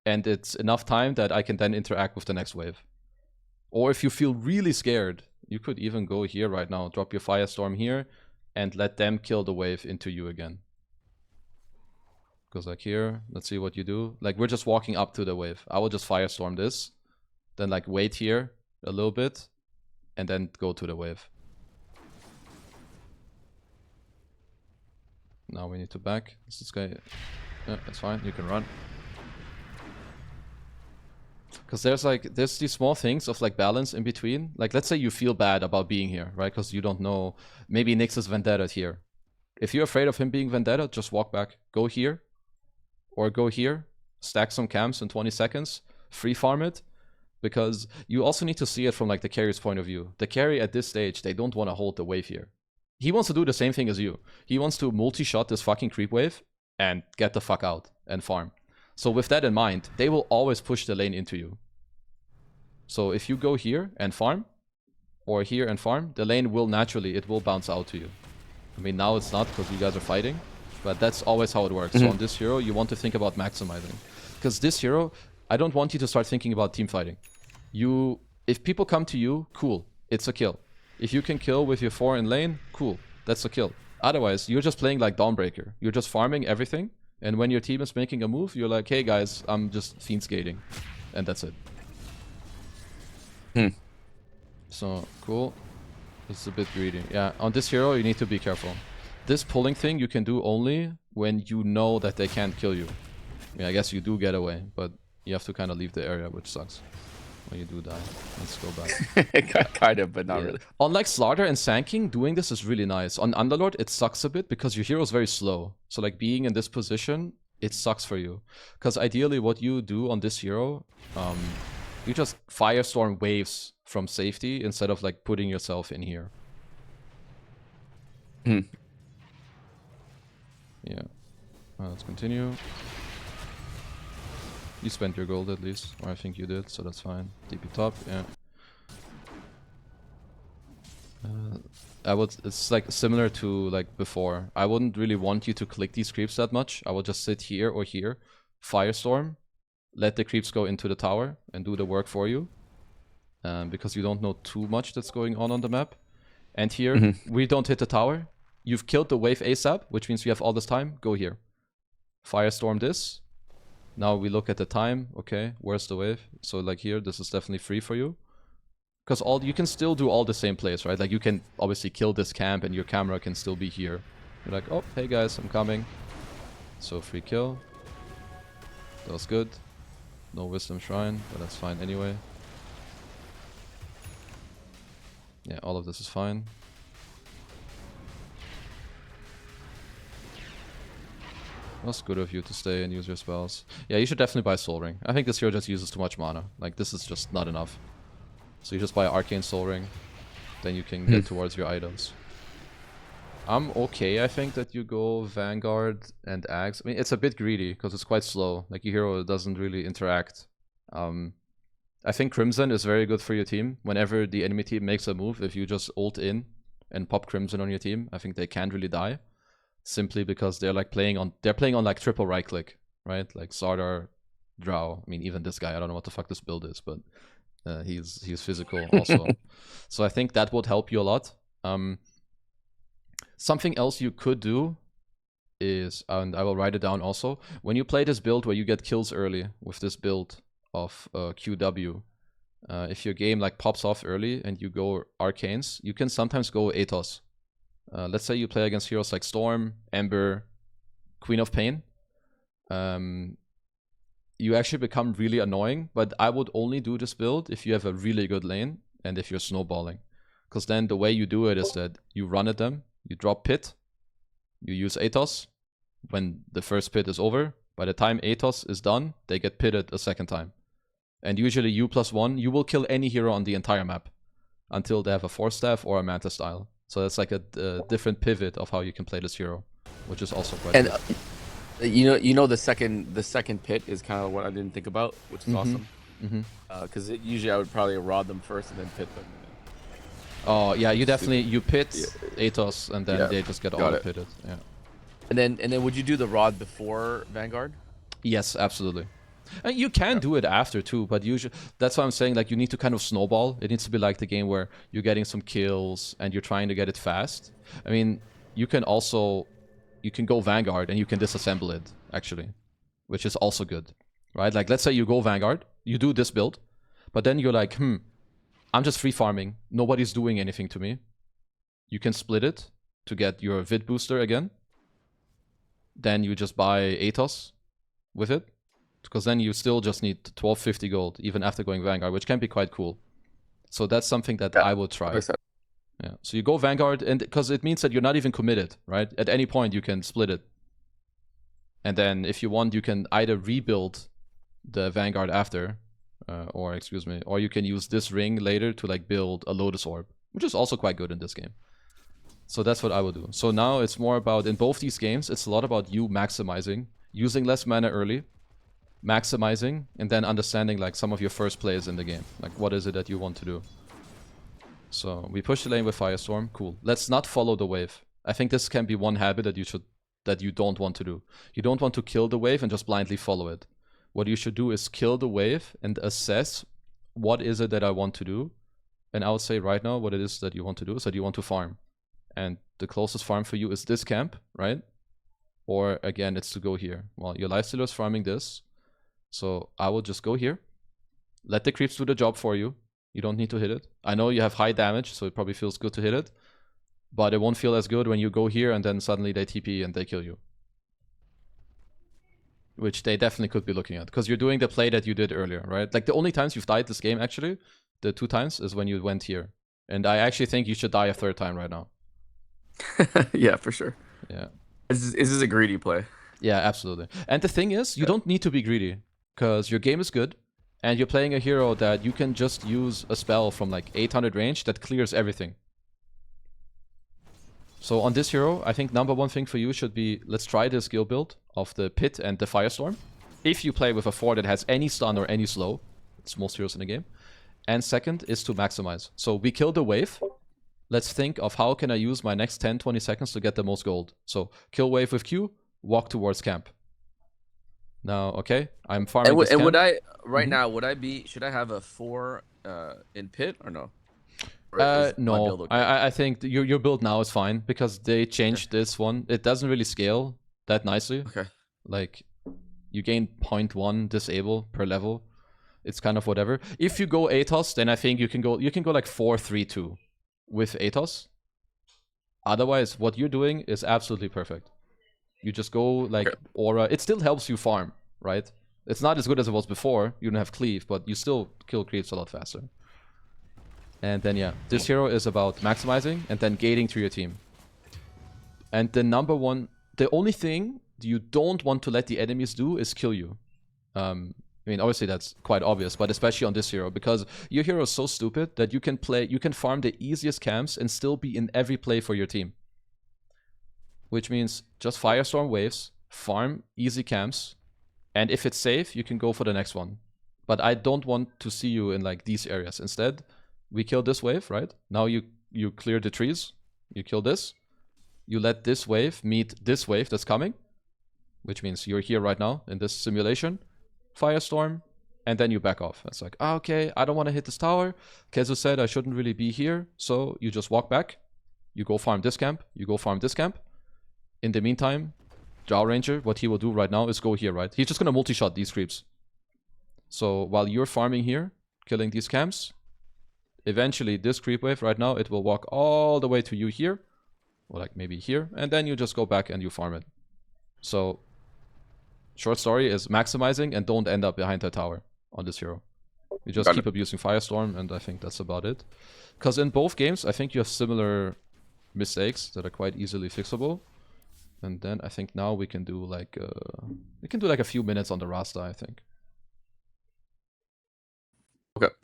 and it's enough time that I can then interact with the next wave. Or if you feel really scared, you could even go here right now, drop your firestorm here, and let them kill the wave into you again. Because like here, let's see what you do. Like we're just walking up to the wave. I will just firestorm this, then like wait here a little bit, and then go to the wave. Now we need to back. This guy, yeah, that's fine. You can run. Because there's these small things of like balance in between. Like let's say you feel bad about being here, right? Because you don't know, maybe Nyx is Vendetta here. If you're afraid of him being Vendetta, just walk back. Go here. Or go here, stack some camps in 20 seconds, free farm it, because you also need to see it from like the carrier's point of view. The carry at this stage, they don't want to hold the wave here. He wants to do the same thing as you. He wants to multi-shot this fucking creep wave and get the fuck out and farm. So with that in mind, they will always push the lane into you. So if you go here and farm, or here and farm, the lane will naturally, it will bounce out to you. I mean, now it's not because you guys are fighting. But that's always how it works. So on this hero, you want to think about maximizing. Because this hero, I don't want you to start thinking about team fighting. If people come to you, cool, it's a kill. If you can kill with your 4 in lane, cool, that's a kill. Otherwise, you're just playing like Dawnbreaker. You're just farming everything. And when your team is making a move, you're like, hey guys, I'm just fiend skating. And that's it. So, cool. This is a bit greedy. Yeah, on this hero, you need to be careful. This pulling thing you can do only when you know that they can't kill you. I mean, I guess you do get away, but you have to kind of leave the area, which sucks. When you do die. Let's go back. Kind of, but not really. Unlike Slardar and Sanking, doing this is really nice. On Underlord, it sucks a bit because your hero is very slow. So like being in this position, it sucks for you. Because ideally what you do on this hero, you just firestorm waves from safety instead of like putting yourself in here. Yeah. Let's continue. You spent your gold at least, or I think you did, so that's fine. TP top, yeah. It's like similar to like before. I wouldn't really want you to click these creeps that much. I would just sit here or here, firestorm, let the creeps go into the tower and do the work for you. Because you don't know too much that's going on the map. And here, we don't hit the tower. You've killed the wave ASAP, which means we have all this time. Go here. Firestorm this. Now we look at the time. Okay, where's the wave? So like here, this is definitely free for you. Because you can still do all the same plays, right? Like you can obviously kill this camp and your camera can still be here. You're like, oh, hey guys, I'm coming. So free kill. That was good. No Wisdom Shrine, but that's fine anyway. Yeah, all of this is fine. That's good of you to stay and use your spells. Yeah, you should definitely buy Soul Ring. I think this hero just uses too much mana. Like, this is just not enough. So you just buy Arcane Soul Ring. Then you can get towards your items. I'm okay, I think, that you go Vanguard and Axe. I mean, it's a bit greedy, because it's quite slow. Like, your hero doesn't really interact. I think Crimson is very good for your team. Whenever the enemy team makes a move, if you just ult in and pop Crimson on your team, I think they can't really die. Simply because they're like playing on like triple right click, right? Like Slardar, Drow. I mean, even this guy, I don't know what the fuck this build is, but he's physical also. So I think that would help you a lot. Something else you could do is, and I will write it down also, when you play this build where you get kills early with this build of QW, if your game like pops off early and you go Arcanes, you can sometimes go Atos. Let's say you play against heroes like Storm, Ember, Queen of Pain. You actually become really annoying, but I would only do this build if you have a really good lane and if you're snowballing. Because then the way you do it is that you run at them, you drop pit, you use Atos. When the first pit is over, by the time Atos is done, they get pitted a second time. And usually you +1, you will kill any hero on the entire map until they have a Force Staff or a Manta style. So that's like a different pivot of how you can play this hero, which is also quite good. You know the second pit is kind of what I didn't think about, which is awesome. Because usually I would probably rod them first and then pit them. Oh yeah, you definitely you pit Atos and then they just get auto pitted. Yeah. And then would you do the rod before Vanguard? Yes, absolutely. And you can do it after too, but usually that's why I'm saying like you need to kind of snowball. It needs to be like the game where you're getting some kills and you're trying to get it fast. I mean, you can go Vanguard and you can disassemble it actually, which is also good, right? Like let's say you go Vanguard, you do this build, but then you're like, I'm just free farming. Nobody's doing anything to me. You can split it to get your Vid booster again. Then you just buy Atos with it. Because then you still just need 1250 gold, even after going Vanguard, which can be quite cool. So that's something that I would try. Yeah. So you go Vanguard, and because it means that you're not even committed, right? At any point you can split it. And then if you want, you can either rebuild the Vanguard after, or you can use this ring later to like build a Lotus Orb, which is also quite good in this game. So that's what I would do. So now it's more about, in both these games, it's a lot about you maximizing, using less mana early, maximizing, and then understanding like some of your first plays in the game. Like what is it that you want to do? So we push the lane with Firestorm. Cool. Let's not follow the wave. I think this can be one habit that you don't want to do. You don't want to kill the wave and just blindly follow it. What you should do is kill the wave and assess what is it that I want to do. And I would say right now what it is that you want to do is that you want to farm. And the closest farm for you is this camp, right? Or again, it's to go here. Well, your lifestealer is farming this. So I will just go here. Let the creeps do the job for you. You don't need to hit it. I know you have high damage, so it probably feels good to hit it. But it won't feel as good when you go here and then suddenly they TP and they kill you. Which they definitely could be looking at. Because you're doing the play that you did earlier, right? Like the only times you've died this game, actually, the 2 times, is when you went here. And I actually think you should die a 3rd time right now. Yeah, for sure. Yeah. Is this a greedy play? Yeah, absolutely. And the thing is, you don't need to be greedy. Because your game is good. And you're playing a hero that you can just use a spell from like 800 range that clears everything. So on this hero, I think number 1 thing for you should be, let's try the skill build of the Pit and the Firestorm. If you play with a 4 that has any stun or any slow, it's most heroes in the game. And second is to maximize. So we kill the wave. Let's think of how can I use my next 10-20 seconds to get the most gold. So kill wave with Q, walk towards camp. Now, okay, I'm farming and would I, right now, should I have a 4 in Pit or no? No, okay? I think your build now is fine because they changed this one. It doesn't really scale that nicely. Okay. Like, you gain 0.1 disable per level. It's kind of whatever. If you go Atos, then I think you can go like 4-3-2 with Atos. Otherwise, what you're doing is absolutely perfect. You just go like Aura. It still helps you farm, right? It's not as good as it was before. You don't have cleave, but you still kill creeps a lot faster. And then yeah, this hero is about maximizing and then gating to your team. And the number one, the only thing you don't want to let the enemies do is kill you. I mean, obviously that's quite obvious, but especially on this hero, because your hero is so stupid that you can farm the easiest camps and still be in every play for your team. Which means just Firestorm waves, farm easy camps, and if it's safe, you can go for the next one. But I don't want to see you in like these areas. Instead, we kill this wave, right? Now you clear the trees, you kill this, you let this wave meet this wave that's coming, which means you're here right now in this simulation, Firestorm, and then you back off. It's like, oh, okay, I don't want to hit this tower. Khezu said I shouldn't really be here, so you just walk back, you go farm this camp, you go farm this camp. In the meantime, Drow Ranger, what he will do right now is go here, right? He's just gonna multi-shot these creeps. So while you're farming here, killing these camps, eventually this creep wave right now, it will walk all the way to you here, or like maybe here, and then you just go back and you farm it. So short story is maximizing and don't end up behind that tower on this hero. You just keep abusing Firestorm, and I think that's about it. Because in both games, I think you have similar mistakes that are quite easily fixable. And then I think now we can do like a few minutes on the Rasta, I think. Okay.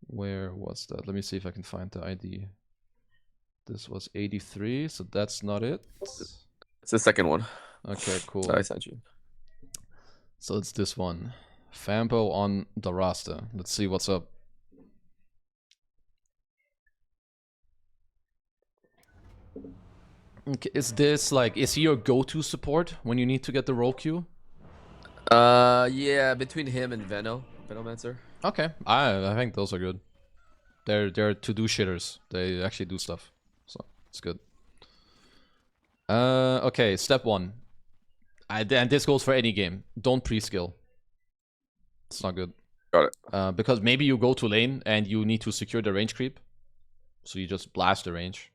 Where was that? Let me see if I can find the ID. This was 83, so that's not it. It's the second one. Okay, cool. I sent you. So it's this one. Fampo on the Rasta. Let's see what's up. Okay, is he your go-to support when you need to get the role queue? Yeah, between him and Venomancer. Okay, I think those are good. They're to-do shitters. They actually do stuff, so it's good. Okay, step 1. And this goes for any game. Don't pre-skill. It's not good. Got it. Because maybe you go to lane and you need to secure the range creep, so you just blast the range.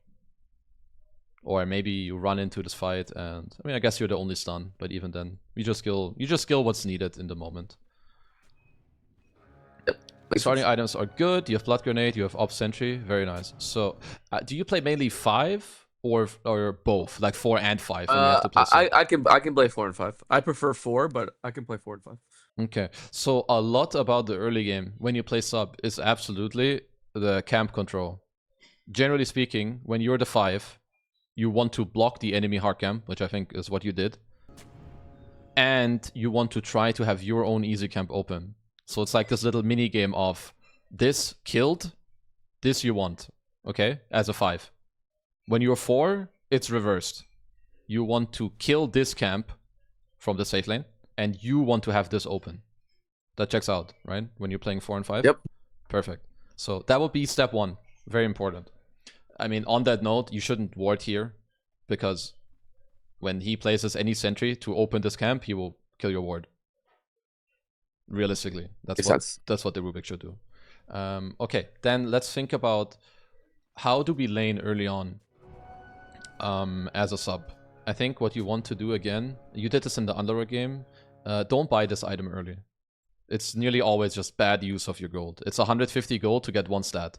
Or maybe you run into this fight and I mean I guess you're the only stun, but even then you just skill what's needed in the moment. Yep. Starting items are good. You have Blood Grenade, you have Op Sentry, very nice. So do you play mainly 5 or both? Like 4 and 5 when you have to play I can play 4 and 5. I prefer 4, but I can play 4 and 5. Okay. So a lot about the early game when you play sub is absolutely the camp control. Generally speaking, when you're the 5, you want to block the enemy hard camp, which I think is what you did. And you want to try to have your own easy camp open. So it's like this little mini game of this killed, this you want, okay, as a 5. When you're 4, it's reversed. You want to kill this camp from the safe lane, and you want to have this open. That checks out, right? When you're playing 4 and 5? Yep. Perfect. So that would be step 1. Very important. I mean, on that note, you shouldn't ward here, because when he places any sentry to open this camp, he will kill your ward. Realistically, that's what the Rubik should do. Okay, then let's think about how do we lane early on as a sub. I think what you want to do again, you did this in the Underlord game, don't buy this item early. It's nearly always just bad use of your gold. It's 150 gold to get 1 stat.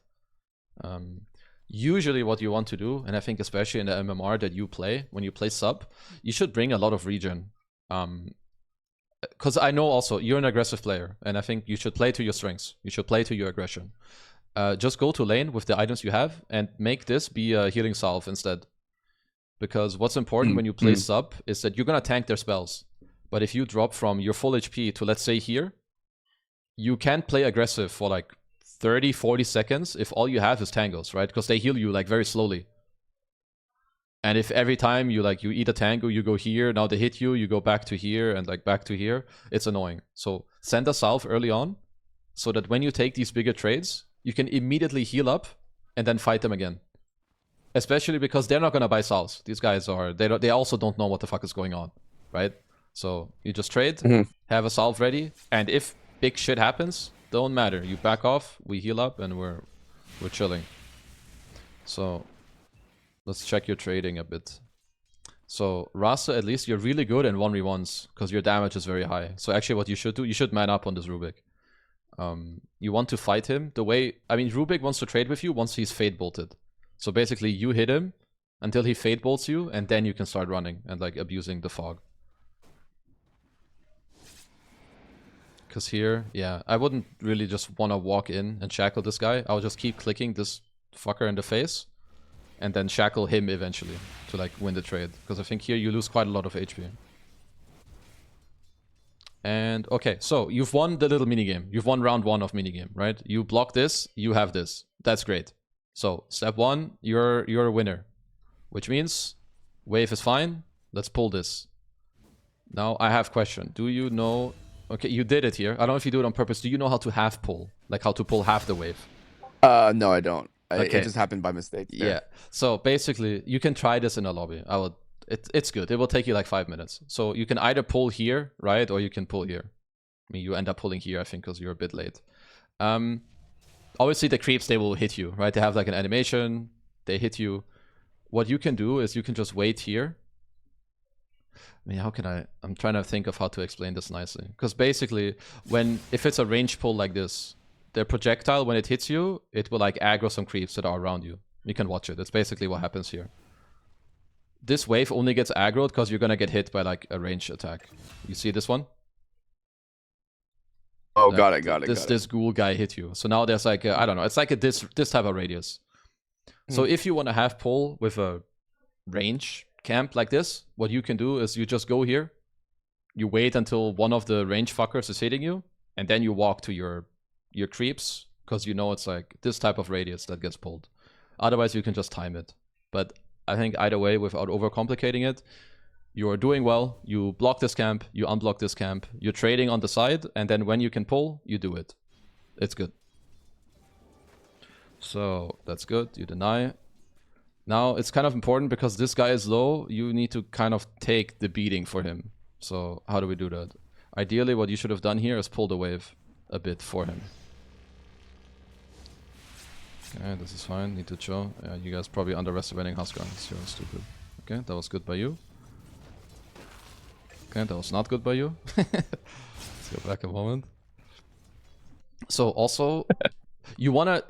Usually what you want to do, and I think especially in the MMR that you play, when you play sub, you should bring a lot of regen. Because I know also you're an aggressive player, and I think you should play to your strengths. You should play to your aggression. Just go to lane with the items you have and make this be a healing salve instead. Because what's important when you play sub is that you're going to tank their spells. But if you drop from your full HP to, let's say, here, you can't play aggressive for like 30-40 seconds if all you have is tangles, right? Because they heal you like very slowly. And if every time you eat a tango, you go here, now they hit you, you go back to here and like back to here, it's annoying. So send a salve early on so that when you take these bigger trades, you can immediately heal up and then fight them again. Especially because they're not gonna buy salves. These guys are, they also don't know what the fuck is going on, right? So you just trade, have a salve ready, and if big shit happens, don't matter. You back off, we heal up, and we're chilling. So let's check your trading a bit. So Rasa, at least you're really good in 1v1s because your damage is very high. So actually what you should do, you should man up on this Rubik. You want to fight him the way, I mean, Rubik wants to trade with you once he's fade bolted. So basically you hit him until he fade bolts you, and then you can start running and like abusing the fog. Because here, yeah, I wouldn't really just want to walk in and shackle this guy. I'll just keep clicking this fucker in the face and then shackle him eventually to like win the trade. Because I think here you lose quite a lot of HP. And okay, so you've won the little minigame. You've won round 1 of minigame, right? You block this, you have this. That's great. So step 1, you're a winner. Which means wave is fine. Let's pull this. Now I have a question. Do you know... Okay, you did it here. I don't know if you do it on purpose. Do you know how to half pull? Like how to pull half the wave? No, I don't. Okay. It just happened by mistake. There. Yeah. So basically, you can try this in a lobby. It's good. It will take you like 5 minutes. So you can either pull here, right? Or you can pull here. I mean, you end up pulling here, I think, because you're a bit late. Obviously, the creeps, they will hit you, right? They have like an animation. They hit you. What you can do is you can just wait here. I mean, how can I'm trying to think of how to explain this nicely. Because basically, if it's a range pull like this, the projectile, when it hits you, it will like aggro some creeps that are around you. You can watch it. That's basically what happens here. This wave only gets aggroed because you're going to get hit by like a range attack. You see this one? Oh, got it. This ghoul guy hit you. So now there's like, I don't know, it's like this type of radius. So if you want to have pull with a range camp like this, what you can do is you just go here, you wait until one of the range fuckers is hitting you, and then you walk to your creeps, because you know it's like this type of radius that gets pulled. Otherwise, you can just time it. But I think either way, without overcomplicating it, you're doing well. You block this camp, you unblock this camp, you're trading on the side, and then when you can pull, you do it. It's good. So that's good. You deny. Now it's kind of important because this guy is low. You need to kind of take the beating for him. So how do we do that? Ideally, what you should have done here is pull the wave a bit for him. Okay, this is fine. Need to chill. Yeah, you guys probably underestimating Huskar. You're stupid. Okay, that was good by you. Okay, that was not good by you. Let's go back a moment. So also, you wanna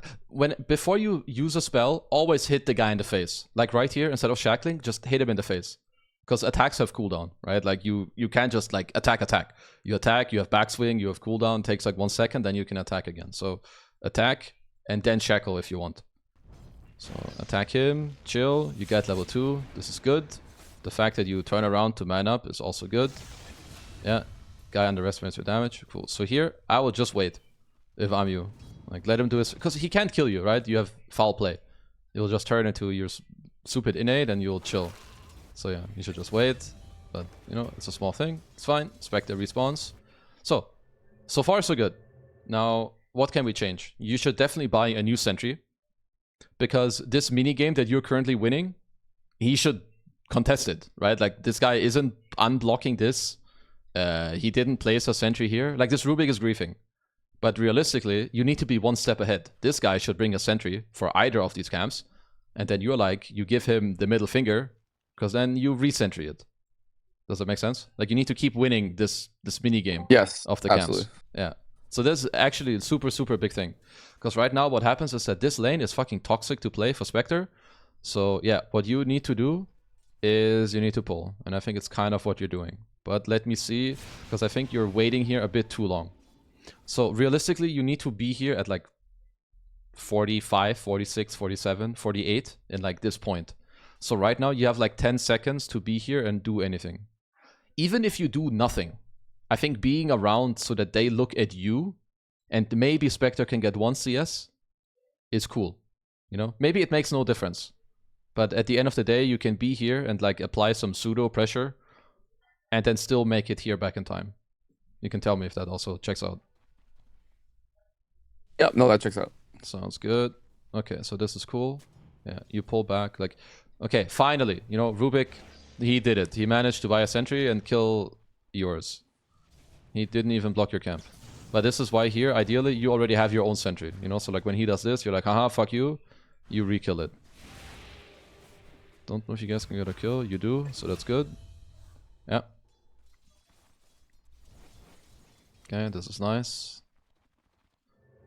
before you use a spell, always hit the guy in the face. Like right here, instead of shackling, just hit him in the face. Because attacks have cooldown, right? Like you can't just like attack. You attack, you have backswing, you have cooldown, takes like 1 second, then you can attack again. So attack and then shackle if you want. So attack him, chill, you get level 2. This is good. The fact that you turn around to man up is also good. Yeah, guy underestimates your damage. Cool. So here, I will just wait if I'm you. Like, let him do his... Because he can't kill you, right? You have foul play. You'll just turn into your stupid innate and you'll chill. So yeah, you should just wait. But, you know, it's a small thing. It's fine. Spectre respawns. So far so good. Now, what can we change? You should definitely buy a new sentry. Because this minigame that you're currently winning, he should contest it, right? Like, this guy isn't unblocking this. He didn't place a sentry here. Like, this Rubik is griefing. But realistically, you need to be 1 step ahead. This guy should bring a sentry for either of these camps. And then you're like, you give him the middle finger, because then you re-sentry it. Does that make sense? Like, you need to keep winning this minigame of the absolutely. camps. Yeah. So this is actually a super, super big thing. Because right now what happens is that this lane is fucking toxic to play for Spectre. So yeah, what you need to do is you need to pull. And I think it's kind of what you're doing. But let me see, because I think you're waiting here a bit too long. So realistically, you need to be here at like 45, 46, 47, 48 in like this point. So right now you have like 10 seconds to be here and do anything. Even if you do nothing, I think being around so that they look at you and maybe Spectre can get 1 CS is cool. You know, maybe it makes no difference. But at the end of the day, you can be here and like apply some pseudo pressure and then still make it here back in time. You can tell me if that also checks out. Yep, no, that checks out. Sounds good. Okay, so this is cool. Yeah, you pull back. Like, okay, finally, you know, Rubik, he did it. He managed to buy a sentry and kill yours. He didn't even block your camp. But this is why here, ideally, you already have your own sentry. You know, so like when he does this, you're like, haha, fuck you. You re-kill it. Don't know if you guys can get a kill. You do, so that's good. Yeah. Okay, this is nice.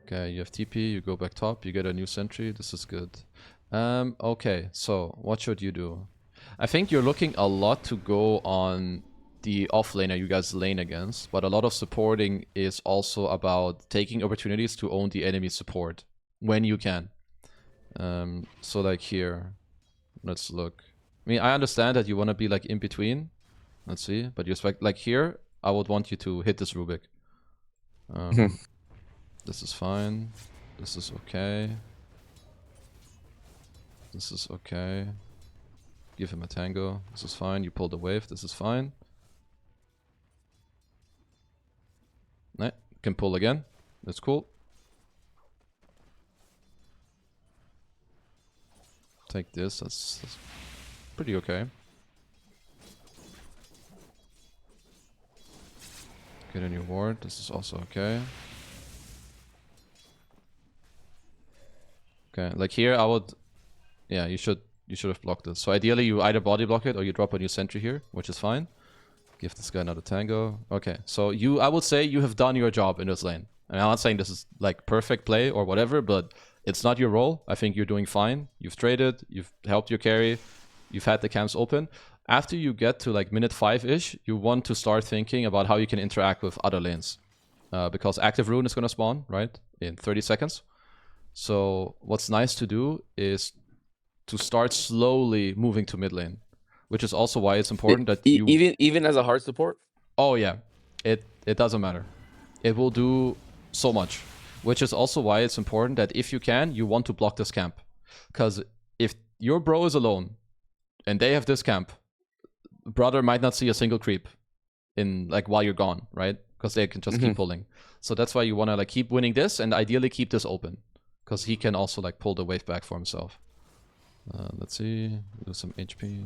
Okay, you have TP, you go back top, you get a new sentry. This is good. Okay, so what should you do? I think you're looking a lot to go on the offlaner you guys lane against, but a lot of supporting is also about taking opportunities to own the enemy support when you can. So like here, let's look. I mean, I understand that you want to be like in between. Let's see, but you expect like here, I would want you to hit this Rubik. This is fine. This is okay. This is okay. Give him a tango. This is fine. You pull the wave. This is fine. Nah, can pull again. That's cool. Take this. That's pretty okay. Get a new ward. This is also okay. Okay, like here I would, yeah, you should have blocked this. So ideally you either body block it or you drop a new sentry here, which is fine. Give this guy another tango. Okay, so I would say you have done your job in this lane. And I'm not saying this is like perfect play or whatever, but it's not your role. I think you're doing fine. You've traded, you've helped your carry, you've had the camps open. After you get to like minute 5-ish, you want to start thinking about how you can interact with other lanes. Because active rune is going to spawn, right, in 30 seconds. So what's nice to do is to start slowly moving to mid lane, which is also why it's important that you... Even as a hard support? Oh yeah, it doesn't matter. It will do so much, which is also why it's important that if you can, you want to block this camp. Because if your bro is alone and they have this camp, brother might not see a single creep in like while you're gone, right? Because they can just keep pulling. So that's why you want to like keep winning this and ideally keep this open. Because he can also like pull the wave back for himself. Let's see, do some HP.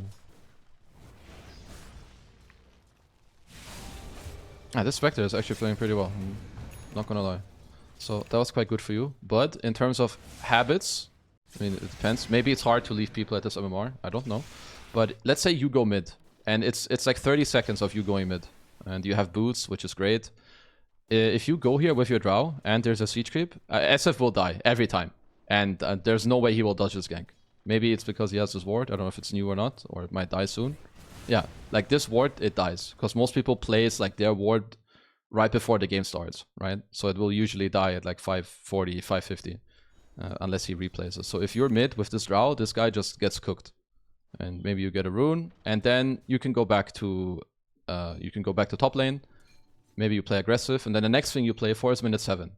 This Spectre is actually playing pretty well, not gonna lie. So that was quite good for you. But in terms of habits, I mean, it depends. Maybe it's hard to leave people at this MMR, I don't know. But let's say you go mid, and it's like 30 seconds of you going mid. And you have boots, which is great. If you go here with your drow and there's a siege creep, SF will die every time. And there's no way he will dodge this gank. Maybe it's because he has this ward. I don't know if it's new or not, or it might die soon. Yeah, like this ward, it dies. Because most people place like their ward right before the game starts, right? So it will usually die at like 540, 550. Unless he replaces. So if you're mid with this drow, this guy just gets cooked. And maybe you get a rune. And then you can go back to top lane. Maybe you play aggressive, and then the next thing you play for is minute 7.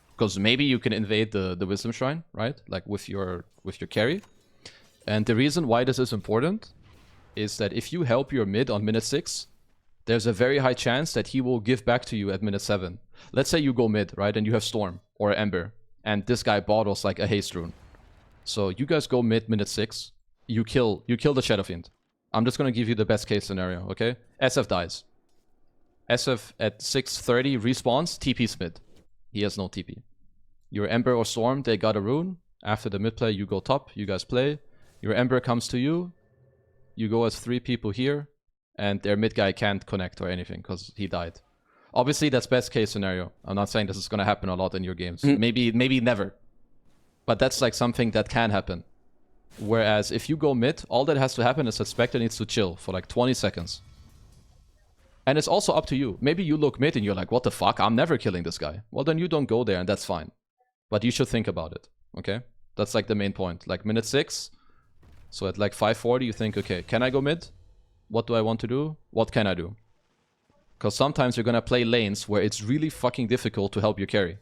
Because maybe you can invade the Wisdom Shrine, right? Like with your carry. And the reason why this is important is that if you help your mid on minute 6, there's a very high chance that he will give back to you at minute 7. Let's say you go mid, right? And you have Storm or Ember, and this guy bottles like a haste rune. So you guys go mid, minute 6. You kill the Shadow Fiend. I'm just gonna give you the best case scenario, okay? SF dies. SF at 6:30 respawns, TP's mid. He has no TP. Your Ember or Storm, they got a rune. After the mid play, you go top, you guys play. Your Ember comes to you. You go as 3 people here, and their mid guy can't connect or anything because he died. Obviously, that's best case scenario. I'm not saying this is going to happen a lot in your games. Maybe never. But that's like something that can happen. Whereas if you go mid, all that has to happen is that Spectre needs to chill for like 20 seconds. And it's also up to you. Maybe you look mid and you're like, what the fuck? I'm never killing this guy. Well, then you don't go there and that's fine. But you should think about it, okay? That's like the main point. Like minute 6, so at like 5:40 you think, okay, can I go mid? What do I want to do? What can I do? Because sometimes you're gonna play lanes where it's really fucking difficult to help your carry.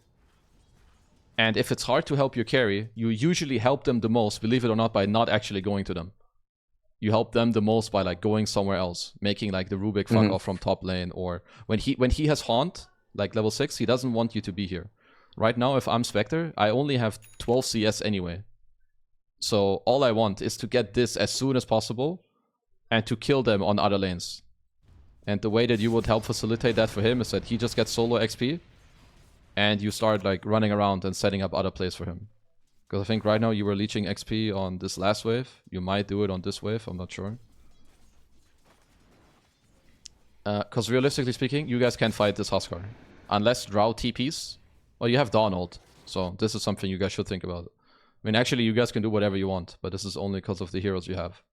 And if it's hard to help your carry, you usually help them the most, believe it or not, by not actually going to them. You help them the most by like going somewhere else, making like the Rubik fuck off from top lane, or when he has Haunt, like level 6, he doesn't want you to be here. Right now, if I'm Spectre, I only have 12 CS anyway. So all I want is to get this as soon as possible and to kill them on other lanes. And the way that you would help facilitate that for him is that he just gets solo XP and you start like running around and setting up other plays for him. Because I think right now you were leeching XP on this last wave. You might do it on this wave, I'm not sure. Because realistically speaking, you guys can't fight this Huskar. Unless Drow TPs. Well, you have Dawn ult. So this is something you guys should think about. I mean, actually, you guys can do whatever you want. But this is only because of the heroes you have.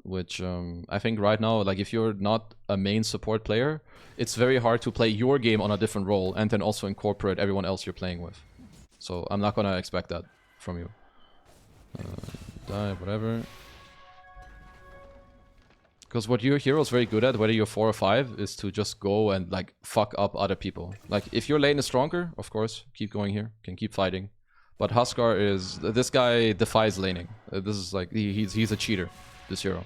Which I think right now, like if you're not a main support player, it's very hard to play your game on a different role and then also incorporate everyone else you're playing with. So I'm not gonna expect that from you. Die, whatever. Because what your hero is very good at, whether you're 4 or 5, is to just go and like fuck up other people. Like if your lane is stronger, of course, keep going here, can keep fighting. But Huskar is, this guy defies laning. This is like, he's a cheater, this hero.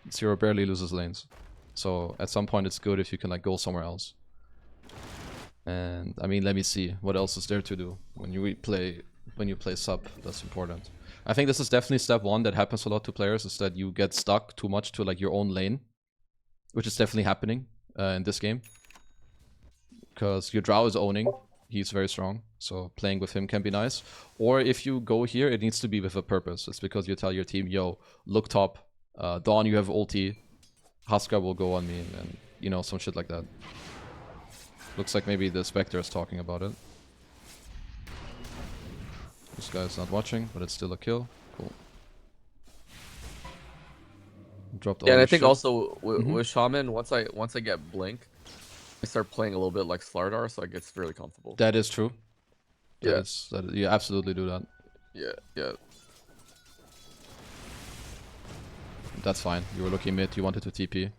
This hero barely loses lanes. So at some point it's good if you can like go somewhere else. And I mean, let me see, what else is there to do when you play sub, that's important. I think this is definitely step 1 that happens a lot to players, is that you get stuck too much to like your own lane. Which is definitely happening in this game. Because your Drow is owning, he's very strong, so playing with him can be nice. Or if you go here, it needs to be with a purpose. It's because you tell your team, yo, look top, Dawn, you have ulti, Huskar will go on me, and you know, some shit like that. Looks like maybe the Spectre is talking about it. This guy's not watching, but it's still a kill. Cool. Dropped all and I this think shit. Also with Shaman, once I get Blink, I start playing a little bit like Slardar, so it gets really comfortable. That is true. Yeah. You absolutely do that. Yeah. That's fine. You were looking mid, you wanted to TP.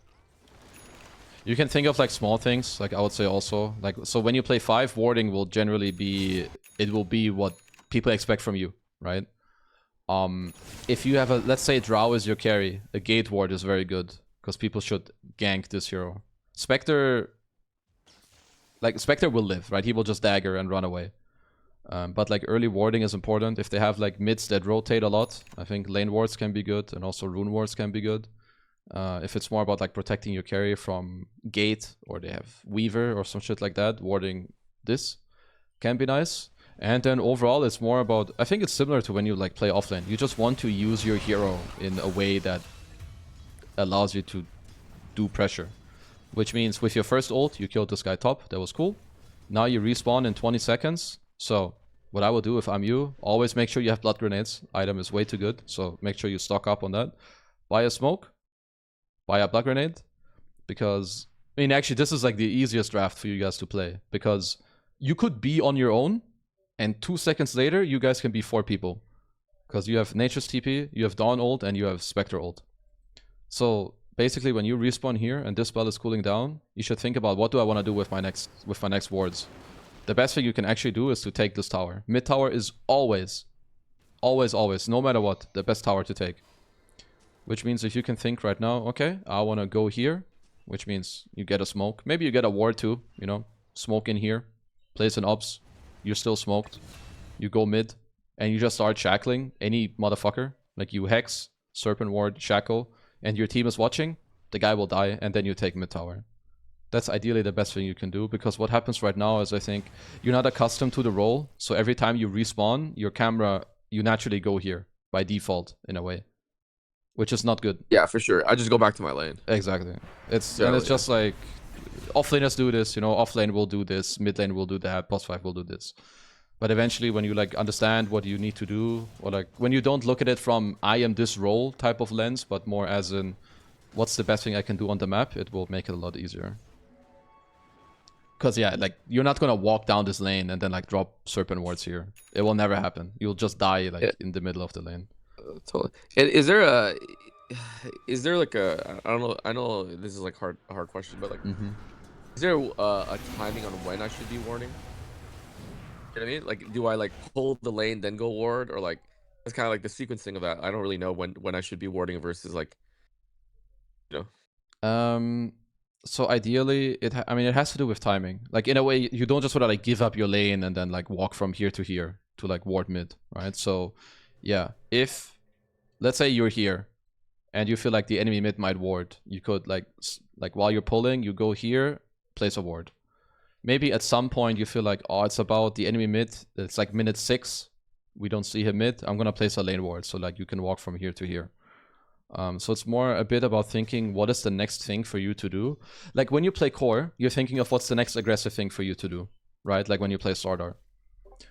You can think of like small things, like I would say also. Like, so when you play 5, warding will generally be, it will be what people expect from you, right? If you have a, let's say Drow is your carry, a gate ward is very good, because people should gank this hero. Spectre will live, right? He will just dagger and run away. But like early warding is important. If they have like mids that rotate a lot, I think lane wards can be good, and also rune wards can be good. If it's more about like protecting your carry from gate, or they have weaver or some shit like that, warding this can be nice. And then overall it's more about, I think it's similar to when you like play offlane. You just want to use your hero in a way that allows you to do pressure. Which means with your first ult, you killed this guy top, that was cool. Now you respawn in 20 seconds. So what I will do if I'm you, always make sure you have blood grenades. Item is way too good, so make sure you stock up on that. Buy a smoke, buy a blood grenade, because, I mean, actually this is like the easiest draft for you guys to play, because you could be on your own, and 2 seconds later, you guys can be 4 people. Because you have Nature's TP, you have Dawn ult, and you have Spectre ult. So basically when you respawn here and this spell is cooling down, you should think about, what do I want to do with my next wards? The best thing you can actually do is to take this tower. Mid tower is always, no matter what, the best tower to take. Which means if you can think right now, okay, I want to go here, which means you get a smoke. Maybe you get a ward too, you know, smoke in here, place an ops, you're still smoked. You go mid, and you just start shackling any motherfucker. Like you hex, serpent ward, shackle, and your team is watching, the guy will die, and then you take mid tower. That's ideally the best thing you can do, because what happens right now is, I think, you're not accustomed to the role, so every time you respawn, your camera, you naturally go here, by default, in a way. Which is not good. Yeah, for sure. I just go back to my lane. Exactly. It's just like, offlaners do this, you know, offlane will do this, mid lane will do that, boss fight will do this. But eventually when you like understand what you need to do, or like when you don't look at it from I am this role type of lens, but more as in what's the best thing I can do on the map, it will make it a lot easier. Because yeah, like you're not gonna walk down this lane and then like drop serpent wards here. It will never happen. You'll just die like in the middle of the lane. Totally. And is there like a, I don't know, I know this is like a hard question, but like, is there a timing on when I should be warding? You know what I mean? Like, do I like pull the lane then go ward, or like it's kind of like the sequencing of that? I don't really know when I should be warding versus like, you know. So ideally, it has to do with timing. Like in a way, you don't just want to like give up your lane and then like walk from here to here to like ward mid, right? So Yeah, if let's say you're here and you feel like the enemy mid might ward, you could like while you're pulling, you go here, place a ward. Maybe at some point you feel like, oh, it's about the enemy mid. It's like minute 6. We don't see him mid. I'm gonna place a lane ward, so like you can walk from here to here. So it's more a bit about thinking what is the next thing for you to do. Like when you play core, you're thinking of what's the next aggressive thing for you to do, right? Like when you play Slardar.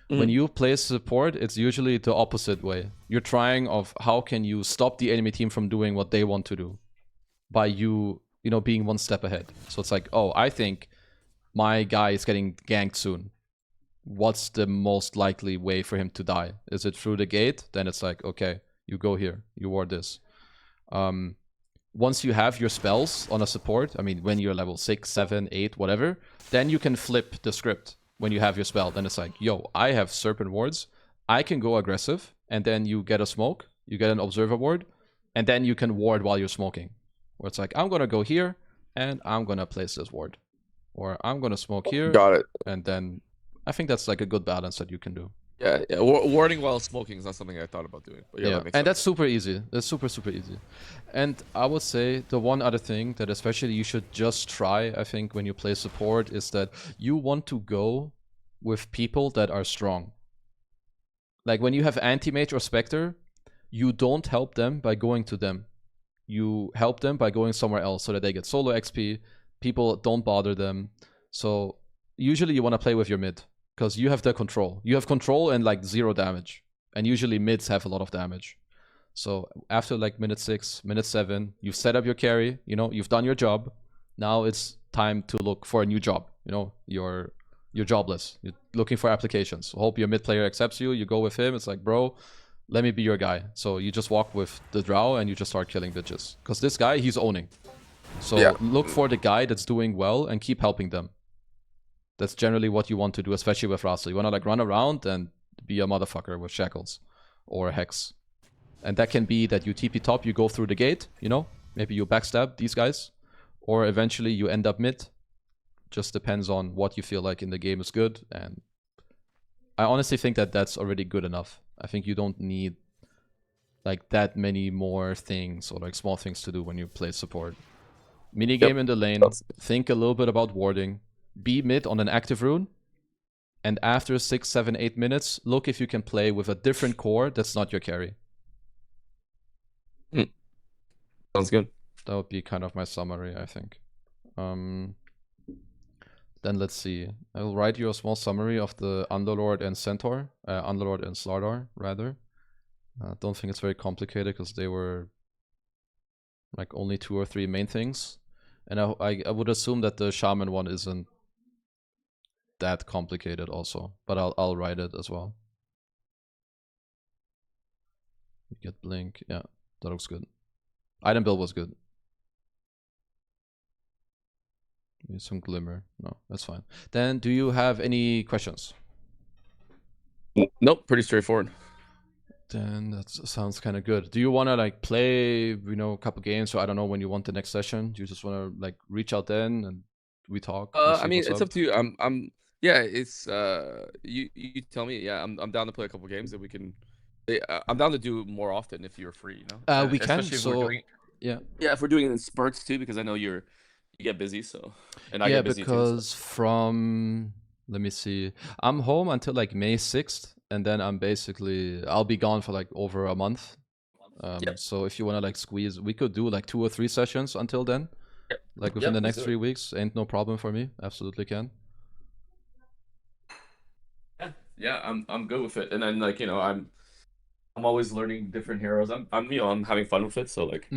When you play support, it's usually the opposite way. You're trying of how can you stop the enemy team from doing what they want to do by you know, being one step ahead. So it's like, oh, I think my guy is getting ganked soon. What's the most likely way for him to die? Is it through the gate? Then it's like, okay, you go here, you ward this. Once you have your spells on a support, I mean, when you're level 6, 7, 8, whatever, then you can flip the script. When you have your spell, then it's like, yo, I have Serpent wards, I can go aggressive, and then you get a smoke, you get an Observer ward, and then you can ward while you're smoking. Where it's like, I'm gonna go here, and I'm gonna place this ward. Or I'm gonna smoke here. Got it. And then I think that's like a good balance that you can do. Yeah. Warding while smoking is not something I thought about doing. But yeah, that makes sense. That's super easy. That's super easy. And I would say the one other thing that especially you should just try, I think, when you play support is that you want to go with people that are strong. Like when you have anti-mage or spectre, you don't help them by going to them. You help them by going somewhere else so that they get solo XP. People don't bother them. So usually you want to play with your mid because you have the control. You have control and like 0 damage. And usually mids have a lot of damage. So after like minute 6, minute 7, you've set up your carry, you know, you've done your job. Now it's time to look for a new job. You know, you're jobless. You're looking for applications. Hope your mid player accepts you. You go with him. It's like, bro, let me be your guy. So you just walk with the drow and you just start killing bitches. Because this guy, he's owning. So look for the guy that's doing well and keep helping them. That's generally what you want to do, especially with Russell. You want to like run around and be a motherfucker with shackles or a hex. And that can be that you TP top, you go through the gate, you know, maybe you backstab these guys, or eventually you end up mid. Just depends on what you feel like in the game is good. And I honestly think that that's already good enough. I think you don't need like that many more things or like small things to do when you play support. Minigame in the lane, think a little bit about warding, be mid on an active rune, and after 6, 7, 8 minutes, look if you can play with a different core that's not your carry. Sounds good. That would be kind of my summary, I think. Then let's see. I will write you a small summary of the Underlord and Centaur. Underlord and Slardar, rather. Don't think it's very complicated because they were like only 2 or 3 main things. And I would assume that the Shaman one isn't that complicated also. But I'll write it as well. You get Blink. Yeah, that looks good. Item build was good. Maybe some Glimmer. No, that's fine. Then, do you have any questions? Nope, pretty straightforward. Then that sounds kind of good. Do you want to like play, you know, a couple games? So I don't know when you want the next session. Do you just want to like reach out then and we talk? I mean, it's up to you. Yeah, it's you tell me. Yeah, I'm down to play a couple games that we can. I'm down to do more often if you're free. You know, we can. So yeah, if we're doing it in spurts too, because I know you get busy. So and I get busy because too, so. From let me see, I'm home until like May 6th, and then I'll be gone for like over a month. So if you want to like squeeze, we could do like 2 or 3 sessions until then. Like within the next 3 weeks, ain't no problem for me. Absolutely can. Yeah, I'm good with it, and then like, you know, I'm always learning different heroes. I'm having fun with it, so like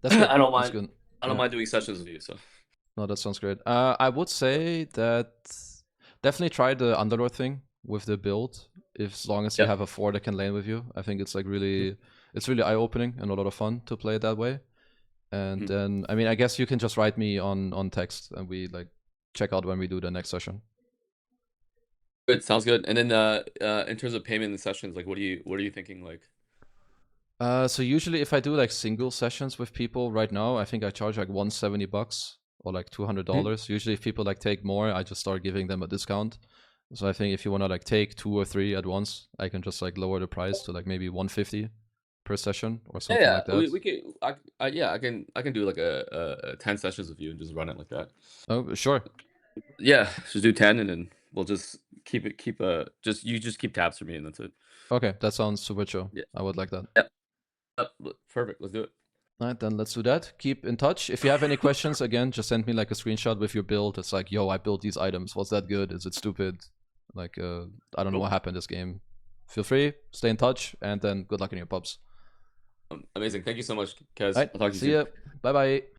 that's good. I don't mind. That's good. I don't mind doing sessions with you. So no, that sounds great. I would say that definitely try the Underlord thing with the build. As long as you have a 4 that can lane with you, I think it's like really, it's really eye opening and a lot of fun to play it that way. And then I mean, I guess you can just write me on text and we like check out when we do the next session. Good, sounds good. And then in terms of payment in sessions, like what are you thinking like? So usually if I do like single sessions with people right now, I think I charge like $170 or like $200. Usually if people like take more, I just start giving them a discount. So I think if you want to like take 2 or 3 at once, I can just like lower the price to like maybe 150 per session or something like that. We can. I can do like a 10 sessions with you and just run it like that. Oh, sure. Yeah, just do 10 and then we'll just keep you just keep tabs for me and that's it. Okay, that sounds super chill. Yeah. I would like that. Yep. Perfect. Let's do it. All right, then let's do that. Keep in touch. If you have any questions, again, just send me like a screenshot with your build. It's like, yo, I built these items. Was that good? Is it stupid? Like, I don't know what happened this game. Feel free, stay in touch, and then good luck in your pubs. Amazing. Thank you so much, Kez. Right, I'll talk to you see soon. ya. Bye bye.